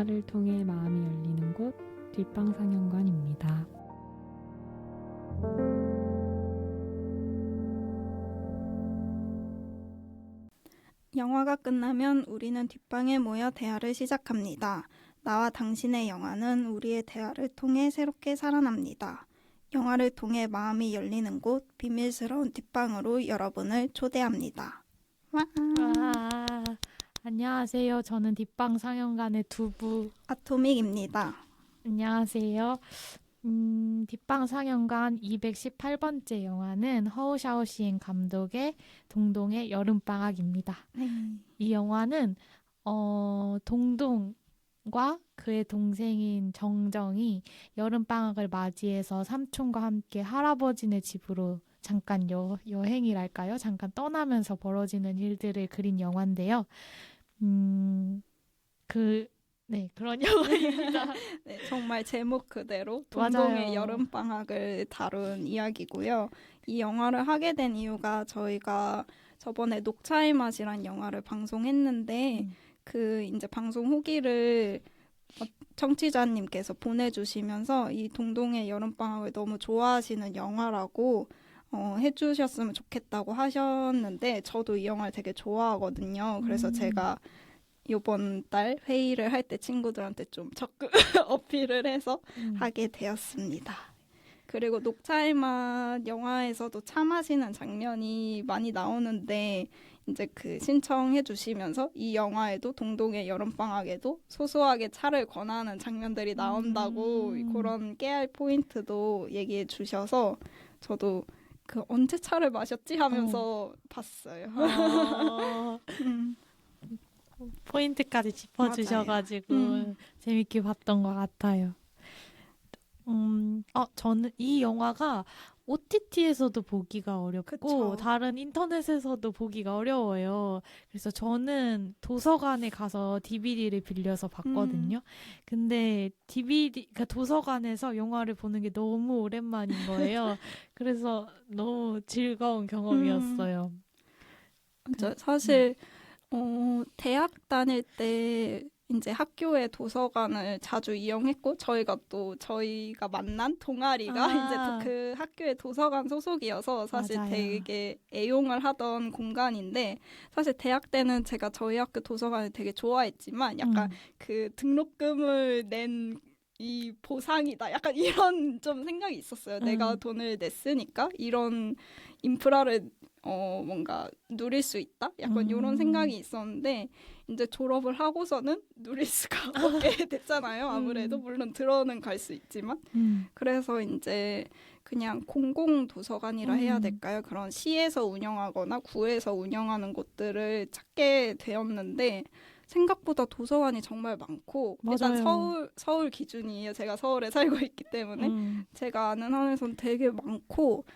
영화를 통해 마음이 열리는 곳 뒷방상영관입니다. 영화가 끝나면 우리는 뒷방에 모여 대화를 시작합니다. 나와 당신의 영화는 우리의 대화를 통해 새롭게 살아납니다. 영화를 통해 마음이 열리는 곳 비밀스러운 뒷방으로 여러분을 초대합니다. 와. 안녕하세요. 저는 뒷방 상영관의 두부. 아토믹입니다. 안녕하세요. 뒷방 상영관 218번째 영화는 허우샤오시엔 감독의 동동의 여름방학입니다. 이 영화는 동동과 그의 동생인 정정이 여름방학을 맞이해서 삼촌과 함께 할아버지네 집으로 잠깐 여행이랄까요? 잠깐 떠나면서 벌어지는 일들을 그린 영화인데요. 그런 영화입니다. 네, 정말 제목 그대로 동동의 맞아요. 여름방학을 다룬 이야기고요. 이 영화를 하게 된 이유가 저희가 저번에 녹차의 맛이란 영화를 방송했는데 그 이제 방송 후기를 청취자님께서 보내주시면서 이 동동의 여름방학을 너무 좋아하시는 영화라고 해주셨으면 좋겠다고 하셨는데 저도 이 영화를 되게 좋아하거든요. 그래서 제가 이번 달 회의를 할 때 친구들한테 좀 적극 어필을 해서 하게 되었습니다. 그리고 녹차의 맛 영화에서도 차 마시는 장면이 많이 나오는데 이제 그 신청해 주시면서 이 영화에도 동동의 여름방학에도 소소하게 차를 권하는 장면들이 나온다고 그런 깨알 포인트도 얘기해 주셔서 저도 그 언제 차를 마셨지 하면서 봤어요. 포인트까지 짚어주셔가지고 재밌게 봤던 것 같아요. 저는 이 영화가 OTT에서도 보기가 어렵고 그쵸. 다른 인터넷에서도 보기가 어려워요. 그래서 저는 도서관에 가서 DVD를 빌려서 봤거든요. 근데 그러니까 도서관에서 영화를 보는 게 너무 오랜만인 거예요. 그래서 너무 즐거운 경험이었어요. 사실 대학 다닐 때 이제 학교의 도서관을 자주 이용했고 저희가 만난 동아리가 이제 그 학교의 도서관 소속이어서 사실 맞아요. 되게 애용을 하던 공간인데 사실 대학 때는 제가 저희 학교 도서관을 되게 좋아했지만 약간 그 등록금을 낸 이 보상이다. 약간 이런 좀 생각이 있었어요. 내가 돈을 냈으니까 이런 인프라를 뭔가 누릴 수 있다? 약간 이런 생각이 있었는데 이제 졸업을 하고서는 누릴 수가 없게 됐잖아요. 아무래도 물론 들어는 갈 수 있지만 그래서 이제 그냥 공공 도서관이라 해야 될까요? 그런 시에서 운영하거나 구에서 운영하는 곳들을 찾게 되었는데 생각보다 도서관이 정말 많고 일단 서울 기준이에요. 제가 서울에 살고 있기 때문에 제가 아는 한에서는 되게 많고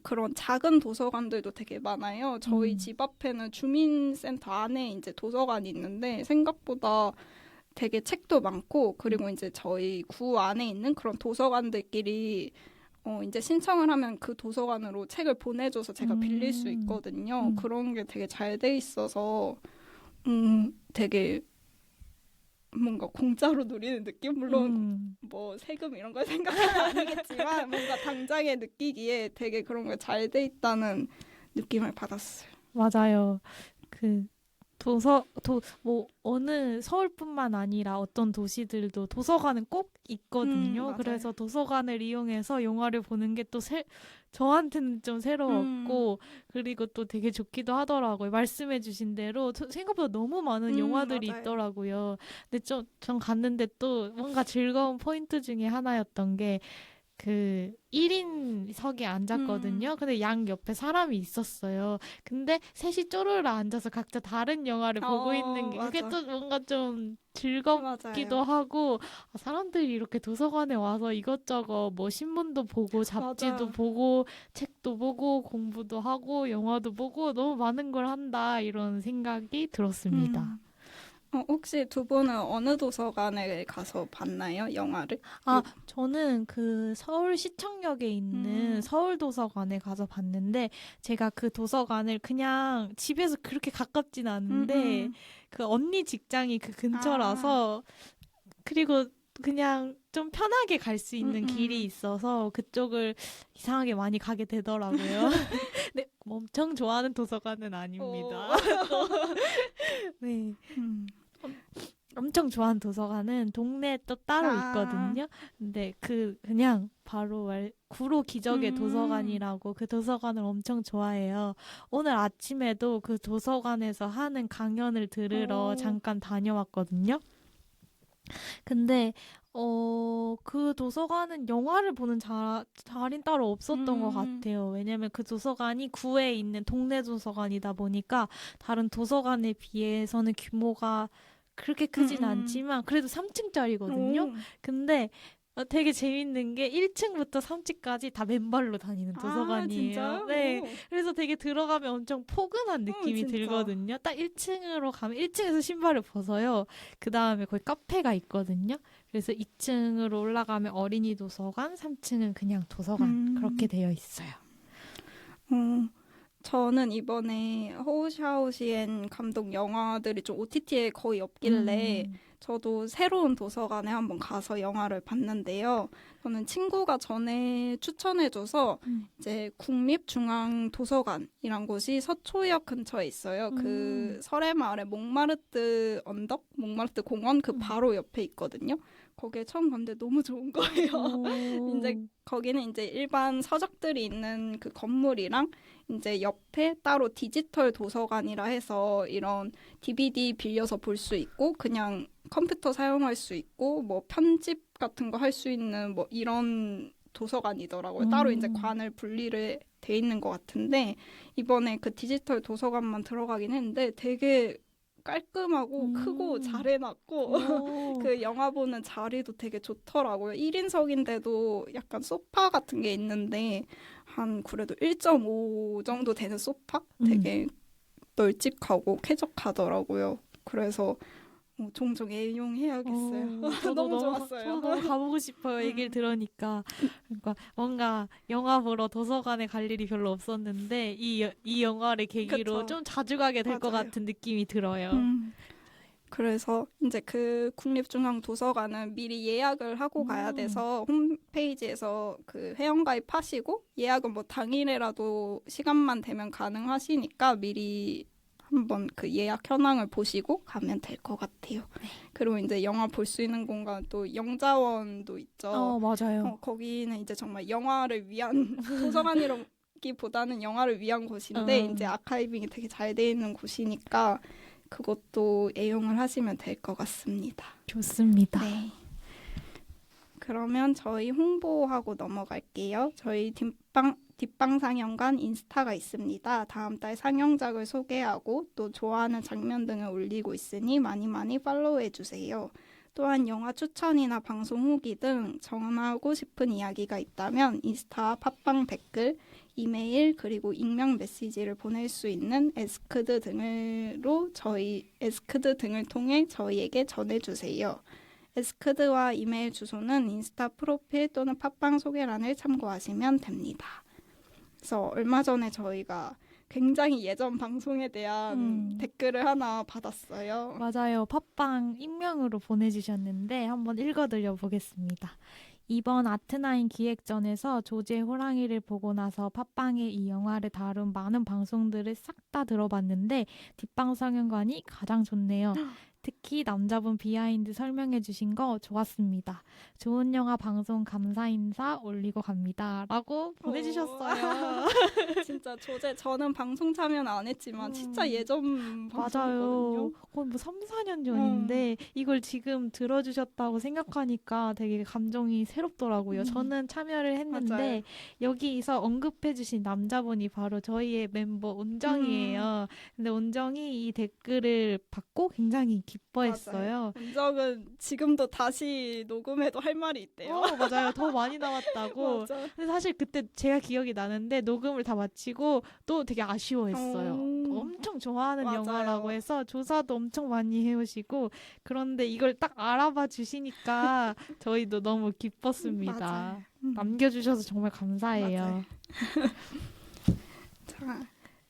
그런 작은 도서관들도 되게 많아요. 저희 집 앞에는 주민센터 안에 이제 도서관이 있는데 생각보다 되게 책도 많고 그리고 이제 저희 구 안에 있는 그런 도서관들끼리 이제 신청을 하면 그 도서관으로 책을 보내줘서 제가 빌릴 수 있거든요. 그런 게 되게 잘 돼 있어서 되게 뭔가 공짜로 누리는 느낌? 물론 뭐 세금 이런 걸 생각하면 아니겠지만 뭔가 당장에 느끼기에 되게 그런 게 잘 돼 있다는 느낌을 받았어요. 맞아요. 어느 서울뿐만 아니라 어떤 도시들도 도서관은 꼭 있거든요. 그래서 도서관을 이용해서 영화를 보는 게 또 저한테는 좀 새로웠고 그리고 또 되게 좋기도 하더라고요. 말씀해주신 대로 생각보다 너무 많은 영화들이 있더라고요. 근데 전 갔는데 또 뭔가 즐거운 포인트 중에 하나였던 게 그 1인석에 앉았거든요. 근데 양 옆에 사람이 있었어요. 근데 셋이 쪼르르 앉아서 각자 다른 영화를 보고 있는 게 그게 또 뭔가 좀 즐겁기도 하고 사람들이 이렇게 도서관에 와서 이것저것 뭐 신문도 보고 잡지도 보고 책도 보고 공부도 하고 영화도 보고 너무 많은 걸 한다 이런 생각이 들었습니다. 혹시 두 분은 어느 도서관에 가서 봤나요? 영화를? 저는 그 서울시청역에 있는 서울도서관에 가서 봤는데 제가 그 도서관을 그냥 집에서 그렇게 가깝진 않은데 그 언니 직장이 그 근처라서 그리고 그냥 좀 편하게 갈 수 있는 길이 있어서 그쪽을 이상하게 많이 가게 되더라고요. 네, 엄청 좋아하는 도서관은 아닙니다. 네. 엄청 좋아하는 도서관은 동네에 또 따로 있거든요. 근데 그냥 바로 구로 기적의 도서관이라고 그 도서관을 엄청 좋아해요. 오늘 아침에도 그 도서관에서 하는 강연을 들으러 잠깐 다녀왔거든요. 근데 그 도서관은 영화를 보는 자리는 따로 없었던 것 같아요. 왜냐면 그 도서관이 구에 있는 동네 도서관이다 보니까 다른 도서관에 비해서는 규모가 그렇게 크진 않지만 그래도 3층짜리거든요. 근데 되게 재밌는 게 1층부터 3층까지 다 맨발로 다니는 도서관이에요. 아, 네. 그래서 되게 들어가면 엄청 포근한 느낌이 들거든요. 딱 1층으로 가면 1층에서 신발을 벗어요. 그 다음에 거기 카페가 있거든요. 그래서 2층으로 올라가면 어린이 도서관, 3층은 그냥 도서관 그렇게 되어 있어요. 저는 이번에 호우샤오시엔 감독 영화들이 좀 OTT에 거의 없길래 저도 새로운 도서관에 한번 가서 영화를 봤는데요. 저는 친구가 전에 추천해줘서 이제 국립중앙도서관이란 곳이 서초역 근처에 있어요. 그 설해마을의 몽마르트 언덕, 몽마르트 공원 그 바로 옆에 있거든요. 거기에 처음 갔는데 너무 좋은 거예요. 이제 거기는 이제 일반 서적들이 있는 그 건물이랑 이제 옆에 따로 디지털 도서관이라 해서 이런 DVD 빌려서 볼 수 있고 그냥 컴퓨터 사용할 수 있고 뭐 편집 같은 거 할 수 있는 뭐 이런 도서관이더라고요. 따로 이제 관을 분리를 돼 있는 것 같은데 이번에 그 디지털 도서관만 들어가긴 했는데 되게 깔끔하고 크고 잘 해놨고 그 영화 보는 자리도 되게 좋더라고요. 1인석인데도 약간 소파 같은 게 있는데 한 그래도 1.5 정도 되는 소파? 되게 널찍하고 쾌적하더라고요. 그래서 종종 애용해야겠어요. 너무 좋았어요. 저도 너무 가보고 싶어요. 얘기를 들으니까. 그러니까 뭔가 영화 보러 도서관에 갈 일이 별로 없었는데 이 영화를 계기로 그쵸. 좀 자주 가게 될 것 같은 느낌이 들어요. 그래서 이제 그 국립중앙도서관은 미리 예약을 하고 가야 돼서 홈페이지에서 그 회원가입 하시고 예약은 뭐 당일에라도 시간만 되면 가능하시니까 미리 한번 그 예약 현황을 보시고 가면 될 것 같아요. 그리고 이제 영화 볼 수 있는 공간 또 영자원도 있죠. 맞아요. 거기는 이제 정말 영화를 위한 도서관이라기보다는 영화를 위한 곳인데 이제 아카이빙이 되게 잘 돼 있는 곳이니까 그것도 애용을 하시면 될 것 같습니다. 좋습니다. 네. 그러면 저희 홍보하고 넘어갈게요. 저희 뒷방 상영관 인스타가 있습니다. 다음 달 상영작을 소개하고 또 좋아하는 장면 등을 올리고 있으니 많이 많이 팔로우해 주세요. 또한 영화 추천이나 방송 후기 등 전하고 싶은 이야기가 있다면 인스타 팟빵 댓글, 이메일 그리고 익명 메시지를 보낼 수 있는 에스크드 등을 통해 저희에게 전해주세요. 에스크드와 이메일 주소는 인스타 프로필 또는 팟빵 소개란을 참고하시면 됩니다. 그래서 얼마 전에 저희가 굉장히 예전 방송에 대한 댓글을 하나 받았어요. 맞아요. 팟빵 익명으로 보내주셨는데 한번 읽어드려 보겠습니다. 이번 아트나인 기획전에서 조제 호랑이를 보고 나서 팟빵에 이 영화를 다룬 많은 방송들을 싹 다 들어봤는데 뒷방 상영관이 가장 좋네요. 특히 남자분 비하인드 설명해 주신 거 좋았습니다. 좋은 영화 방송 감사 인사 올리고 갑니다. 라고 보내주셨어요. 진짜 저는 방송 참여는 안 했지만 진짜 예전 방송이거든요. 맞아요. 거의 뭐 3, 4년 전인데 이걸 지금 들어주셨다고 생각하니까 되게 감정이 새롭더라고요. 저는 참여를 했는데 맞아요. 여기서 언급해 주신 남자분이 바로 저희의 멤버 온정이에요. 근데 온정이 이 댓글을 받고 굉장히 기뻐했어요. 온정은 지금도 다시 녹음해도 할 말이 있대요. 맞아요. 더 많이 나왔다고. 맞아. 근데 사실 그때 제가 기억이 나는데 녹음을 다 마치고 또 되게 아쉬워했어요. 엄청 좋아하는 맞아요. 영화라고 해서 조사도 엄청 많이 해오시고 그런데 이걸 딱 알아봐 주시니까 저희도 너무 기뻤습니다. 맞아요. 남겨주셔서 정말 감사해요. 맞아요. 자,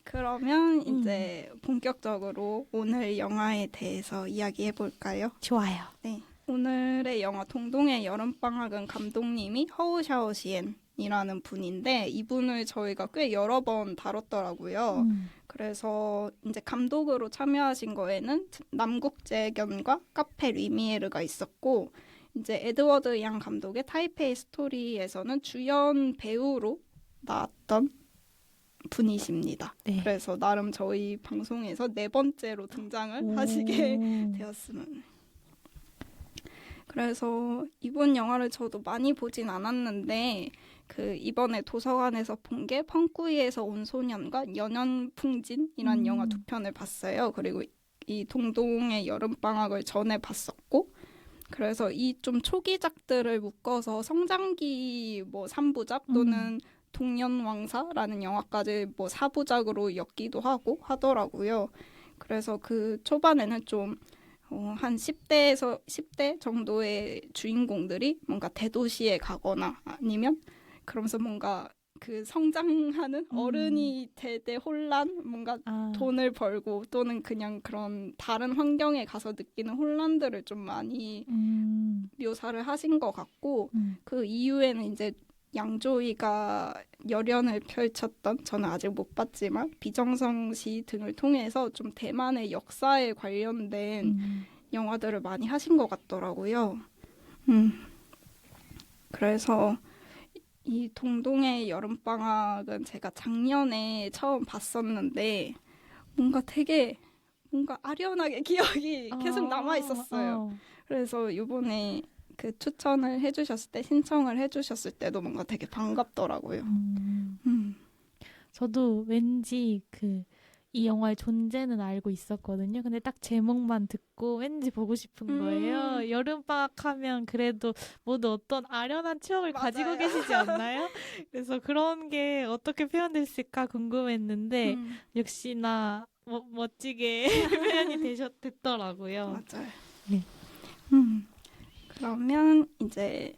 그러면 이제 본격적으로 오늘 영화에 대해서 이야기해 볼까요? 좋아요. 네. 오늘의 영화 동동의 여름방학은 감독님이 허우 샤오시엔이라는 분인데 이분을 저희가 꽤 여러 번 다뤘더라고요. 그래서 이제 감독으로 참여하신 거에는 남국재견과 카페 리미에르가 있었고 이제 에드워드 양 감독의 타이페이 스토리에서는 주연 배우로 나왔던 분이십니다. 네. 그래서 나름 저희 방송에서 4번째로 등장을 하시게 되었습니다. 그래서 이번 영화를 저도 많이 보진 않았는데 그 이번에 도서관에서 본 게 펑꾸이에서 온 소년과 연연풍진이란 영화 2편을 봤어요. 그리고 이 동동의 여름방학을 전에 봤었고 그래서 이 좀 초기작들을 묶어서 성장기 뭐 3부작 또는 동년왕사라는 영화까지 뭐 4부작으로 엮기도 하고 하더라고요. 그래서 그 초반에는 좀 한 10대에서 10대 정도의 주인공들이 뭔가 대도시에 가거나 아니면 그러면서 뭔가 그 성장하는 어른이 대대 혼란, 뭔가 돈을 벌고 또는 그냥 그런 다른 환경에 가서 느끼는 혼란들을 좀 많이 묘사를 하신 것 같고 그 이후에는 이제 양조위가 열연을 펼쳤던 저는 아직 못 봤지만 비정성시 등을 통해서 좀 대만의 역사에 관련된 영화들을 많이 하신 것 같더라고요. 그래서 이 동동의 여름방학은 제가 작년에 처음 봤었는데 뭔가 되게 뭔가 아련하게 기억이 계속 남아 있었어요. 그래서 이번에 그 추천을 해주셨을 때 신청을 해주셨을 때도 뭔가 되게 반갑더라고요. 저도 왠지 이 영화의 존재는 알고 있었거든요. 근데 딱 제목만 듣고 왠지 보고 싶은 거예요. 여름방학 하면 그래도 모두 어떤 아련한 추억을 맞아요. 가지고 계시지 않나요? 그래서 그런 게 어떻게 표현됐을까 궁금했는데 역시나 멋지게 표현이 됐더라고요. 맞아요. 네. 그러면 이제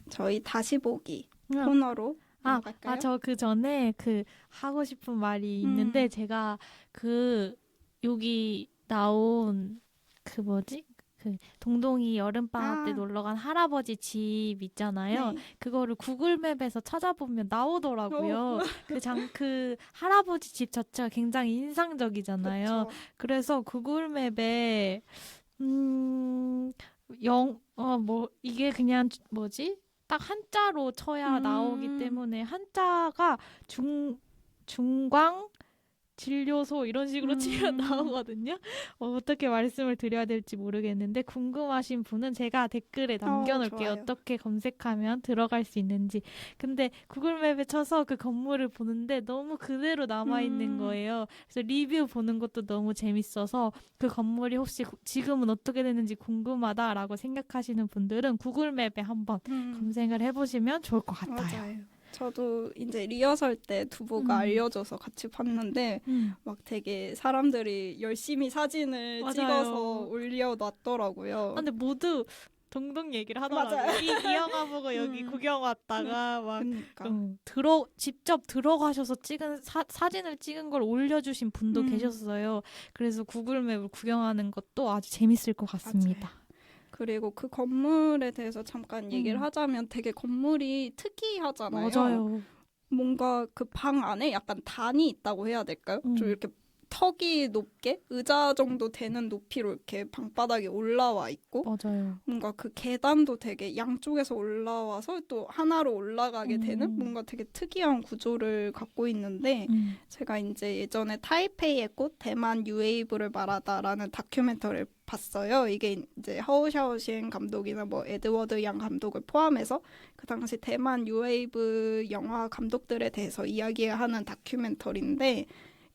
저희 다시 보기 코너로 갈까요? 저 그 전에 하고 싶은 말이 있는데 제가 여기 나온 동동이 여름방학 때 놀러간 할아버지 집 있잖아요. 네. 그거를 구글맵에서 찾아보면 나오더라고요. 그 할아버지 집 자체가 굉장히 인상적이잖아요. 그쵸. 그래서 구글맵에 이게 그냥 딱 한자로 쳐야 나오기 때문에 한자가 중광 진료소 이런 식으로 치면 나오거든요. 어떻게 말씀을 드려야 될지 모르겠는데 궁금하신 분은 제가 댓글에 남겨놓을게요. 어떻게 검색하면 들어갈 수 있는지. 근데 구글맵에 쳐서 그 건물을 보는데 너무 그대로 남아있는 거예요. 그래서 리뷰 보는 것도 너무 재밌어서 그 건물이 혹시 지금은 어떻게 되는지 궁금하다라고 생각하시는 분들은 구글맵에 한번 검색을 해보시면 좋을 것 같아요. 맞아요. 저도 이제 리허설 때 두부가 알려줘서 같이 봤는데 막 되게 사람들이 열심히 사진을 맞아요. 찍어서 올려놨더라고요. 근데 모두 동동 얘기를 하더라고요. 이 영화 보고 여기 구경 왔다가 막 직접 들어가셔서 찍은 사진을 찍은 걸 올려주신 분도 계셨어요. 그래서 구글맵을 구경하는 것도 아주 재밌을 것 같습니다. 맞아요. 그리고 그 건물에 대해서 잠깐 얘기를 하자면 되게 건물이 특이하잖아요. 맞아요. 뭔가 그 방 안에 약간 단이 있다고 해야 될까요? 좀 이렇게 턱이 높게 의자 정도 되는 높이로 이렇게 방바닥에 올라와 있고 맞아요. 뭔가 그 계단도 되게 양쪽에서 올라와서 또 하나로 올라가게 되는 뭔가 되게 특이한 구조를 갖고 있는데 제가 이제 예전에 타이페이의 꽃 대만 뉴웨이브를 말하다라는 다큐멘터리를 봤어요. 이게 이제 허우 샤오시엔 감독이나 뭐 에드워드 양 감독을 포함해서 그 당시 대만 뉴웨이브 영화 감독들에 대해서 이야기하는 다큐멘터리인데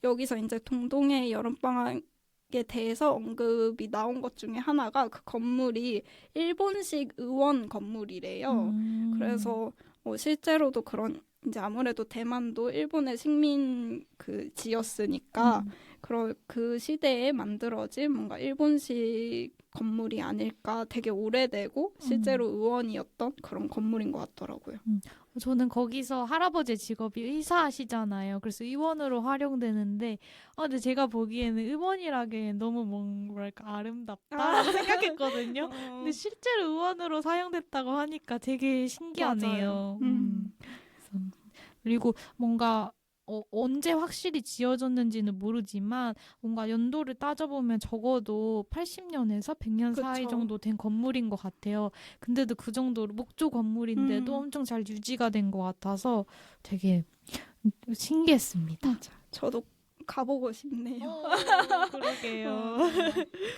여기서 이제 동동의 여름방학에 대해서 언급이 나온 것 중에 하나가 그 건물이 일본식 의원 건물이래요. 그래서 실제로도 그런 이제 아무래도 대만도 일본의 식민 지였으니까 그 시대에 만들어진 뭔가 일본식 건물이 아닐까. 되게 오래되고 실제로 의원이었던 그런 건물인 것 같더라고요. 저는 거기서 할아버지 직업이 의사시잖아요. 그래서 의원으로 활용되는데, 근데 제가 보기에는 의원이라기엔 너무 뭐랄까 아름답다라고 생각했거든요. 근데 실제로 의원으로 사용됐다고 하니까 되게 신기하네요. 그래서 그리고 뭔가 언제 확실히 지어졌는지는 모르지만 뭔가 연도를 따져보면 적어도 80년에서 100년 사이 그쵸. 정도 된 건물인 것 같아요. 근데도 그 정도로 목조 건물인데도 엄청 잘 유지가 된 것 같아서 되게 신기했습니다. 저도 가보고 싶네요. 그러게요.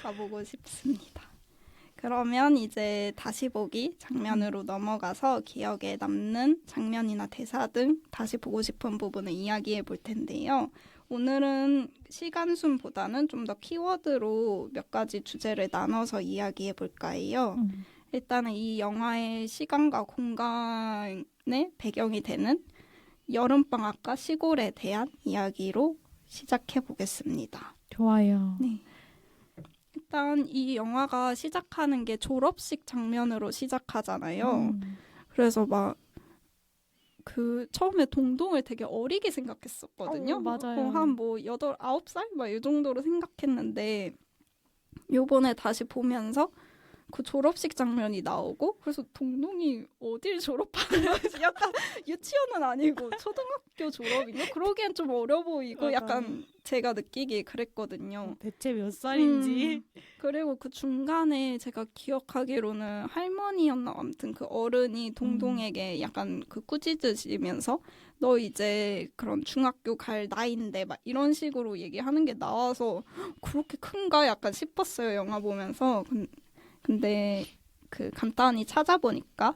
가보고 싶습니다. 그러면 이제 다시 보기 장면으로 넘어가서 기억에 남는 장면이나 대사 등 다시 보고 싶은 부분을 이야기해 볼 텐데요. 오늘은 시간순보다는 좀 더 키워드로 몇 가지 주제를 나눠서 이야기해 볼까 해요. 일단은 이 영화의 시간과 공간의 배경이 되는 여름방학과 시골에 대한 이야기로 시작해 보겠습니다. 좋아요. 네. 일단 이 영화가 시작하는 게 졸업식 장면으로 시작하잖아요. 그래서 막 그 처음에 동동을 되게 어리게 생각했었거든요. 맞아요. 한 뭐 8, 9살? 막 이 정도로 생각했는데 요번에 다시 보면서 그 졸업식 장면이 나오고 그래서 동동이 어딜 졸업하는 거지? 약간 유치원은 아니고 초등학교 졸업인가? 그러기엔 좀 어려 보이고 맞아요. 약간 제가 느끼기에 그랬거든요. 대체 몇 살인지. 그리고 그 중간에 제가 기억하기로는 할머니였나 아무튼 그 어른이 동동에게 약간 그 꾸짖으시면서 너 이제 그런 중학교 갈 나이인데 막 이런 식으로 얘기하는 게 나와서 그렇게 큰가 약간 싶었어요. 영화 보면서. 근데 그 간단히 찾아보니까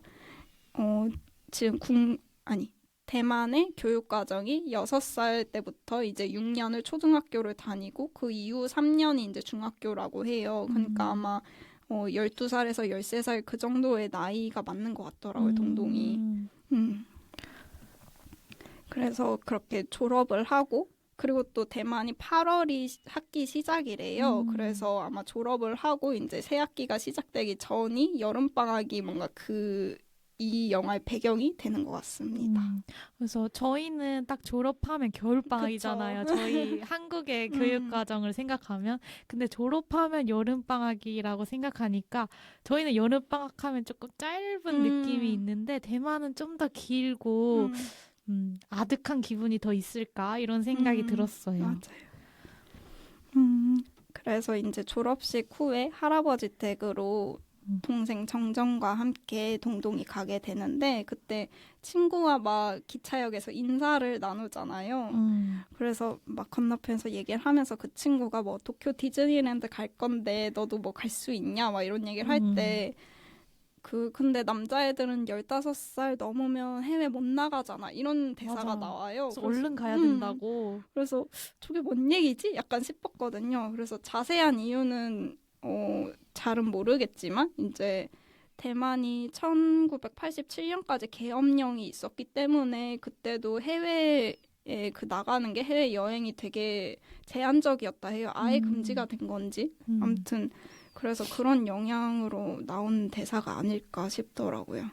지금 대만의 교육 과정이 6살 때부터 이제 6년을 초등학교를 다니고 그 이후 3년이 이제 중학교라고 해요. 그러니까 아마 12살에서 13살 그 정도의 나이가 맞는 것 같더라고요, 동동이. 그래서 그렇게 졸업을 하고 그리고 또 대만이 8월이 학기 시작이래요. 그래서 아마 졸업을 하고 이제 새 학기가 시작되기 전이 여름방학이 뭔가 이 영화의 배경이 되는 것 같습니다. 그래서 저희는 딱 졸업하면 겨울방학이잖아요. 저희 한국의 교육과정을 생각하면. 근데 졸업하면 여름방학이라고 생각하니까 저희는 여름방학하면 조금 짧은 느낌이 있는데 대만은 좀 더 길고 아득한 기분이 더 있을까 이런 생각이 들었어요. 맞아요. 그래서 이제 졸업식 후에 할아버지 댁으로 동생 정정과 함께 동동이 가게 되는데 그때 친구와 막 기차역에서 인사를 나누잖아요. 그래서 막 건너편에서 얘기를 하면서 그 친구가 뭐 도쿄 디즈니랜드 갈 건데 너도 뭐 갈 수 있냐 막 이런 얘기를 할 때 근데 남자애들은 15살 넘으면 해외 못 나가잖아. 이런 대사가 맞아. 나와요. 그래서 얼른 가야 된다고. 그래서 저게 뭔 얘기지? 약간 싶었거든요. 그래서 자세한 이유는 잘은 모르겠지만 이제 대만이 1987년까지 계엄령이 있었기 때문에 그때도 해외에 그 나가는 게 해외 여행이 되게 제한적이었다 해요. 아예 금지가 된 건지. 아무튼 그래서 그런 영향으로 나온 대사가 아닐까 싶더라고요.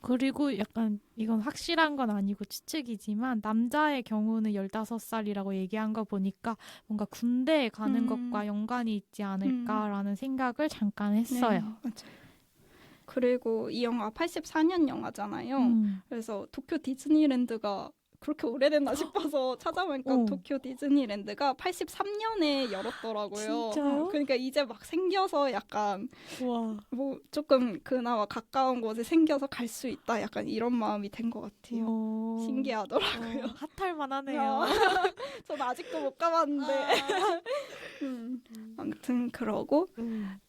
그리고 약간 이건 확실한 건 아니고 추측이지만 남자의 경우는 15살이라고 얘기한 거 보니까 뭔가 군대에 가는 것과 연관이 있지 않을까라는 생각을 잠깐 했어요. 네, 맞아요. 그리고 이 영화 84년 영화잖아요. 그래서 도쿄 디즈니랜드가 그렇게 오래됐나 싶어서 찾아보니까 도쿄 디즈니랜드가 83년에 열었더라고요. 진짜요? 그러니까 이제 막 생겨서 약간 와. 뭐 조금 그나마 가까운 곳에 생겨서 갈 수 있다. 약간 이런 마음이 된 것 같아요. 신기하더라고요. 핫할만 하네요. 전 아직도 못 가봤는데. 아무튼 그러고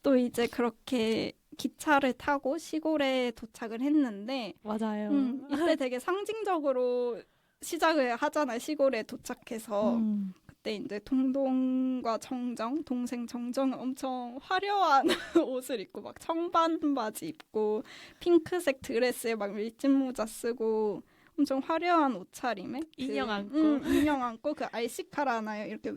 또 이제 그렇게 기차를 타고 시골에 도착을 했는데 맞아요. 이때 되게 상징적으로 시작을 하잖아요. 시골에 도착해서. 그때 이제 동동과 동생 정정은 엄청 화려한 옷을 입고 막 청반 바지 입고 핑크색 드레스에 막 밀짚 모자 쓰고 엄청 화려한 옷차림에 인형 안고. 인형 안고 그 RC카라나요? 이렇게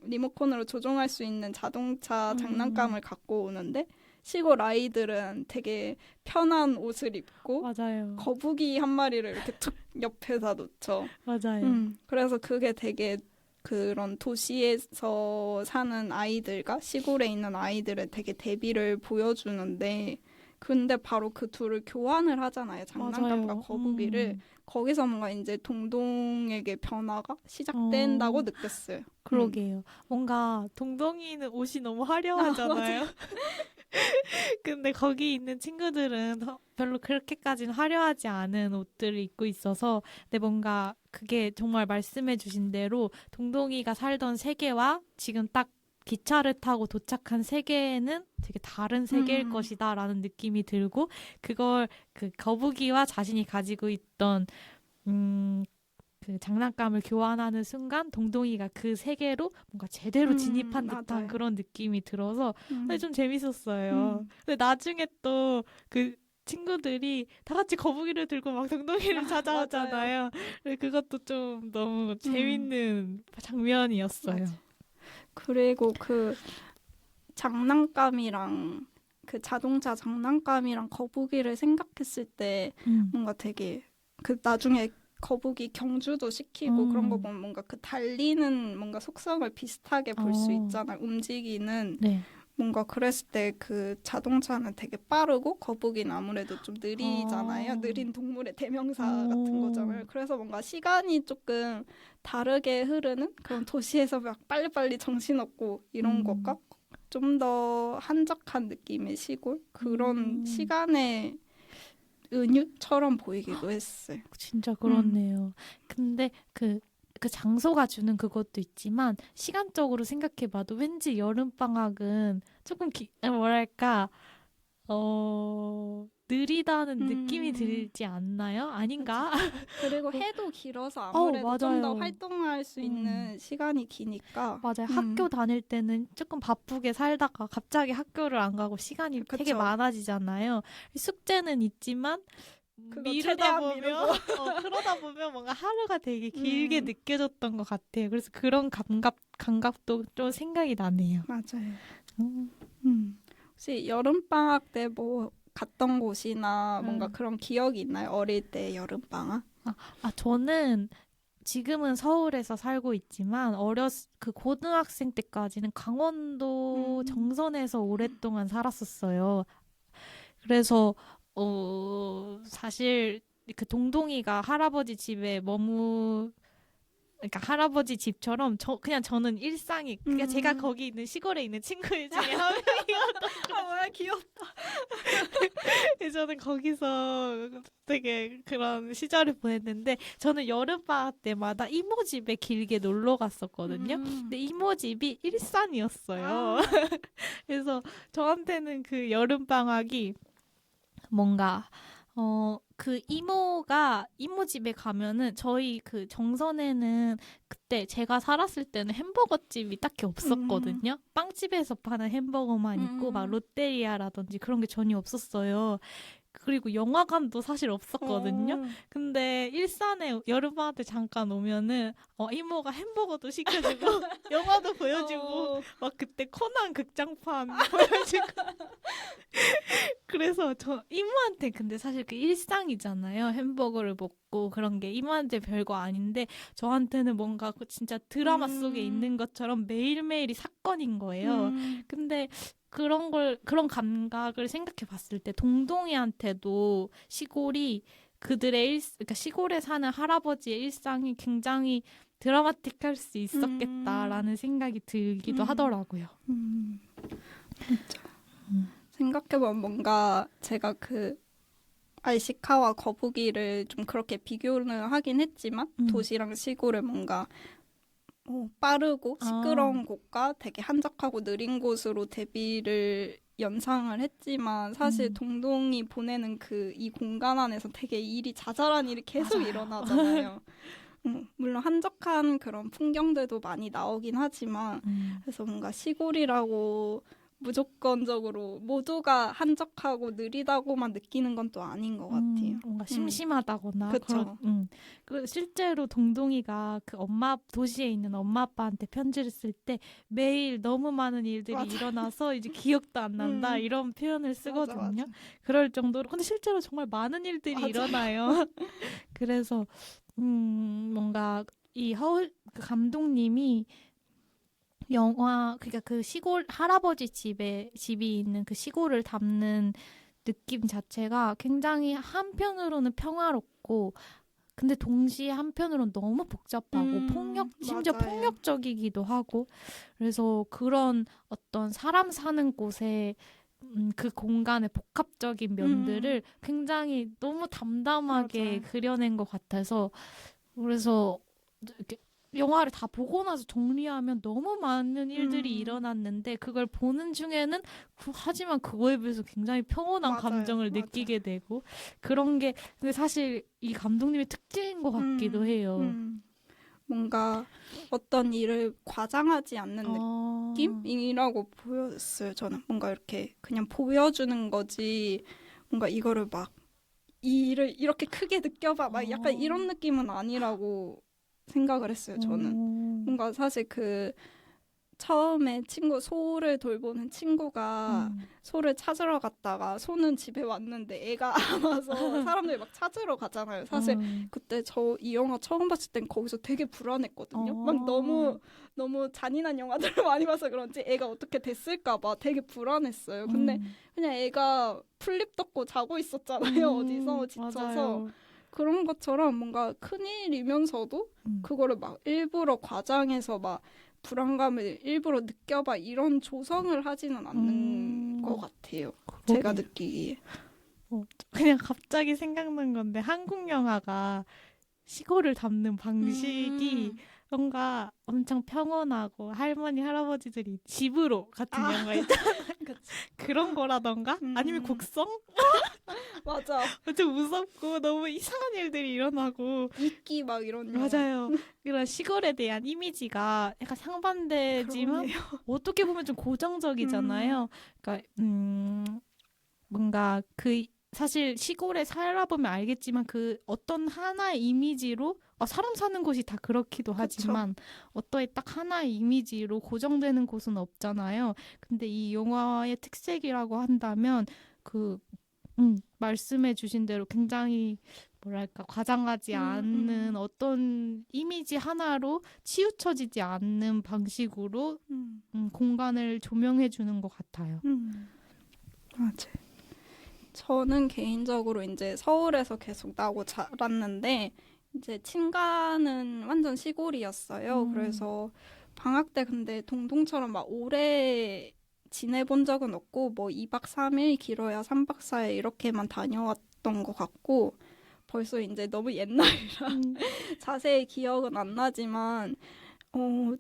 리모컨으로 조종할 수 있는 자동차 장난감을 갖고 오는데 시골 아이들은 되게 편한 옷을 입고 맞아요. 거북이 한 마리를 이렇게 툭 옆에다 놓죠. 맞아요. 그래서 그게 되게 그런 도시에서 사는 아이들과 시골에 있는 아이들의 되게 대비를 보여주는데 근데 바로 그 둘을 교환을 하잖아요. 장난감과 맞아요. 거북이를. 거기서 뭔가 이제 동동에게 변화가 시작된다고 느꼈어요. 그러게요. 뭔가 동동이는 옷이 너무 화려하잖아요. 근데 거기 있는 친구들은 별로 그렇게까지는 화려하지 않은 옷들을 입고 있어서 근데 뭔가 그게 정말 말씀해 주신 대로 동동이가 살던 세계와 지금 딱 기차를 타고 도착한 세계는 되게 다른 세계일 것이다라는 느낌이 들고 그걸 그 거북이와 자신이 가지고 있던 그 장난감을 교환하는 순간 동동이가 그 세계로 뭔가 제대로 진입한 듯한 맞아요. 그런 느낌이 들어서 좀 재밌었어요. 근데 나중에 또 그 친구들이 다 같이 거북이를 들고 막 동동이를 찾아오잖아요. 그것도 좀 너무 재밌는 장면이었어요. 맞아. 그리고 그 장난감이랑 그 자동차 장난감이랑 거북이를 생각했을 때 뭔가 되게 그 나중에 거북이 경주도 시키고 그런 거 보면 뭔가 그 달리는 뭔가 속성을 비슷하게 볼 수 있잖아요. 움직이는 네. 뭔가 그랬을 때 그 자동차는 되게 빠르고 거북이는 아무래도 좀 느리잖아요. 느린 동물의 대명사 같은 거잖아요. 그래서 뭔가 시간이 조금 다르게 흐르는 그런 도시에서 막 빨리빨리 정신없고 이런 것과 좀 더 한적한 느낌의 시골 그런 시간의 은유처럼 보이기도 했어요. 진짜 그렇네요. 근데 그 장소가 주는 그것도 있지만 시간적으로 생각해봐도 왠지 여름방학은 조금 뭐랄까 느리다는 느낌이 들지 않나요? 아닌가? 그리고 해도 길어서 아무래도 좀 더 맞아요. 활동할 수 있는 시간이 기니까. 맞아요. 학교 다닐 때는 조금 바쁘게 살다가 갑자기 학교를 안 가고 시간이 되게 그쵸. 많아지잖아요. 숙제는 있지만 미루다 보면 그러다 보면 뭔가 하루가 되게 길게 느껴졌던 것 같아요. 그래서 그런 감각도 좀 생각이 나네요. 맞아요. 혹시 여름방학 때 뭐 갔던 곳이나 뭔가 그런 기억이 있나요? 어릴 때 여름방학? 저는 지금은 서울에서 살고 있지만 그 고등학생 때까지는 강원도 정선에서 오랫동안 살았었어요. 그래서 사실 그 동동이가 할아버지 집에 그러니까 할아버지 집처럼 그냥 저는 일상이 그냥 제가 거기 있는 시골에 있는 친구들 중에 한 명이었던 뭐야 귀엽다. 그래서 저는 거기서 되게 그런 시절을 보냈는데 저는 여름방학 때마다 이모 집에 길게 놀러 갔었거든요. 근데 이모 집이 일산이었어요. 그래서 저한테는 그 여름방학이 뭔가 그 이모 집에 가면은 저희 그 정선에는 그때 제가 살았을 때는 햄버거 집이 딱히 없었거든요. 빵집에서 파는 햄버거만 있고 막 롯데리아라든지 그런 게 전혀 없었어요. 그리고 영화관도 사실 없었거든요. 근데 일산에 여름방학 때 잠깐 오면은 이모가 햄버거도 시켜주고 영화도 보여주고 막 그때 코난 극장판 보여주고 그래서 저 이모한테 근데 사실 그 일상이잖아요. 햄버거를 먹고 그런 게 이모한테 별거 아닌데 저한테는 뭔가 진짜 드라마 속에 있는 것처럼 매일매일이 사건인 거예요. 근데 그런 감각을 생각해 봤을 때 동동이한테도 시골이 그러니까 시골에 사는 할아버지의 일상이 굉장히 드라마틱할 수 있었겠다라는 생각이 들기도 하더라고요. 진짜. 생각해보면 뭔가 제가 그 알시카와 거북이를 좀 그렇게 비교를 하긴 했지만 도시랑 시골을 뭔가 빠르고 시끄러운 곳과 되게 한적하고 느린 곳으로 대비를 연상을 했지만 사실 동동이 보내는 이 공간 안에서 되게 일이 자잘한 일이 계속 일어나잖아요. 물론 한적한 그런 풍경들도 많이 나오긴 하지만 그래서 뭔가 시골이라고 무조건적으로 모두가 한적하고 느리다고만 느끼는 건 또 아닌 것 같아요. 뭔가 심심하다거나 그쵸. 그리고 실제로 동동이가 그 도시에 있는 엄마 아빠한테 편지를 쓸 때 매일 너무 많은 일들이 맞아. 일어나서 이제 기억도 안 난다 이런 표현을 쓰거든요. 맞아. 그럴 정도로 근데 실제로 정말 많은 일들이 맞아요. 일어나요. 그래서 뭔가 이 그 감독님이 영화 그러니까 그 시골 할아버지 집이 있는 그 시골을 담는 느낌 자체가 굉장히 한편으로는 평화롭고 근데 동시에 한편으로는 너무 복잡하고 심지어 맞아요. 폭력적이기도 하고 그래서 그런 어떤 사람 사는 곳에 그 공간의 복합적인 면들을 굉장히 너무 담담하게 맞아요. 그려낸 것 같아서 그래서 이렇게 영화를 다 보고 나서 정리하면 너무 많은 일들이 일어났는데 그걸 보는 중에는 하지만 그거에 비해서 굉장히 평온한 맞아요. 감정을 맞아요. 느끼게 되고 그런 게 근데 사실 이 감독님의 특징인 것 같기도 해요. 뭔가 어떤 일을 과장하지 않는 느낌이라고 보였어요. 저는 뭔가 이렇게 그냥 보여주는 거지 뭔가 이거를 막 이 일을 이렇게 크게 느껴봐 막 약간 이런 느낌은 아니라고 생각을 했어요. 저는 뭔가 사실 그 처음에 소를 돌보는 친구가 소를 찾으러 갔다가 소는 집에 왔는데 애가 안 와서 사람들이 막 찾으러 가잖아요. 사실 그때 이 영화 처음 봤을 땐 거기서 되게 불안했거든요. 막 너무 잔인한 영화들을 많이 봐서 그런지 애가 어떻게 됐을까 봐 되게 불안했어요. 근데 그냥 애가 풀립 덮고 자고 있었잖아요. 어디서 지쳐서. 맞아요. 그런 것처럼 뭔가 큰일이면서도 그거를 막 일부러 과장해서 막 불안감을 일부러 느껴봐 이런 조성을 하지는 않는 것 같아요. 제가 느끼기에. 그냥 갑자기 생각난 건데 한국 영화가 시골을 담는 방식이 뭔가 엄청 평온하고 할머니 할아버지들이 집으로 같은 영화 있잖아요. 그런 거라던가 아니면 곡성? 맞아. 좀 무섭고 너무 이상한 일들이 일어나고 이끼 막 이런 영화. 맞아요. 이런 시골에 대한 이미지가 약간 상반되지만 그러네요. 어떻게 보면 좀 고정적이잖아요. 그러니까 뭔가 사실 시골에 살아보면 알겠지만 그 어떤 하나의 이미지로 사람 사는 곳이 다 그렇기도 하지만 어떠한 딱 하나의 이미지로 고정되는 곳은 없잖아요. 근데 이 영화의 특색이라고 한다면 말씀해 주신 대로 굉장히 뭐랄까 과장하지 않는 어떤 이미지 하나로 치우쳐지지 않는 방식으로 공간을 조명해 주는 것 같아요. 맞아요. 저는 개인적으로 이제 서울에서 계속 나고 자랐는데 이제 친가는 완전 시골이었어요. 그래서 방학 때 근데 동동처럼 막 오래 지내본 적은 없고 뭐 2박 3일 길어야 3박 4일 이렇게만 다녀왔던 것 같고 벌써 이제 너무 옛날이라 자세히 기억은 안 나지만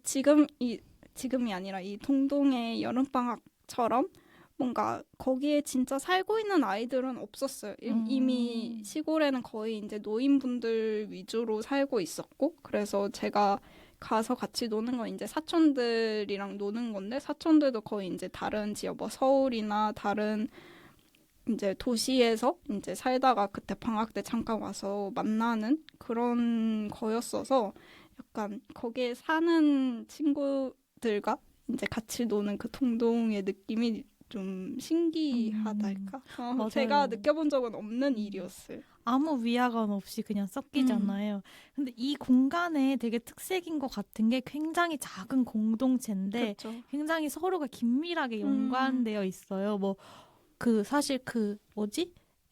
지금이 아니라 이 동동의 여름방학처럼 뭔가 거기에 진짜 살고 있는 아이들은 없었어요. 이미 시골에는 거의 이제 노인분들 위주로 살고 있었고 그래서 제가 가서 같이 노는 건 이제 사촌들이랑 노는 건데 사촌들도 거의 이제 다른 지역 뭐 서울이나 다른 이제 도시에서 이제 살다가 그때 방학 때 잠깐 와서 만나는 그런 거였어서 약간 거기에 사는 친구들과 이제 같이 노는 그 동동의 느낌이 좀 신기하달까? 제가 느껴본 적은 없는 일이었어요. 아무 위화감 없이 그냥 섞이잖아요. 근데 이 공간에 되게 특색인 것 같은 게 굉장히 작은 공동체인데 그렇죠. 굉장히 서로가 긴밀하게 연관되어 있어요. 뭐 사실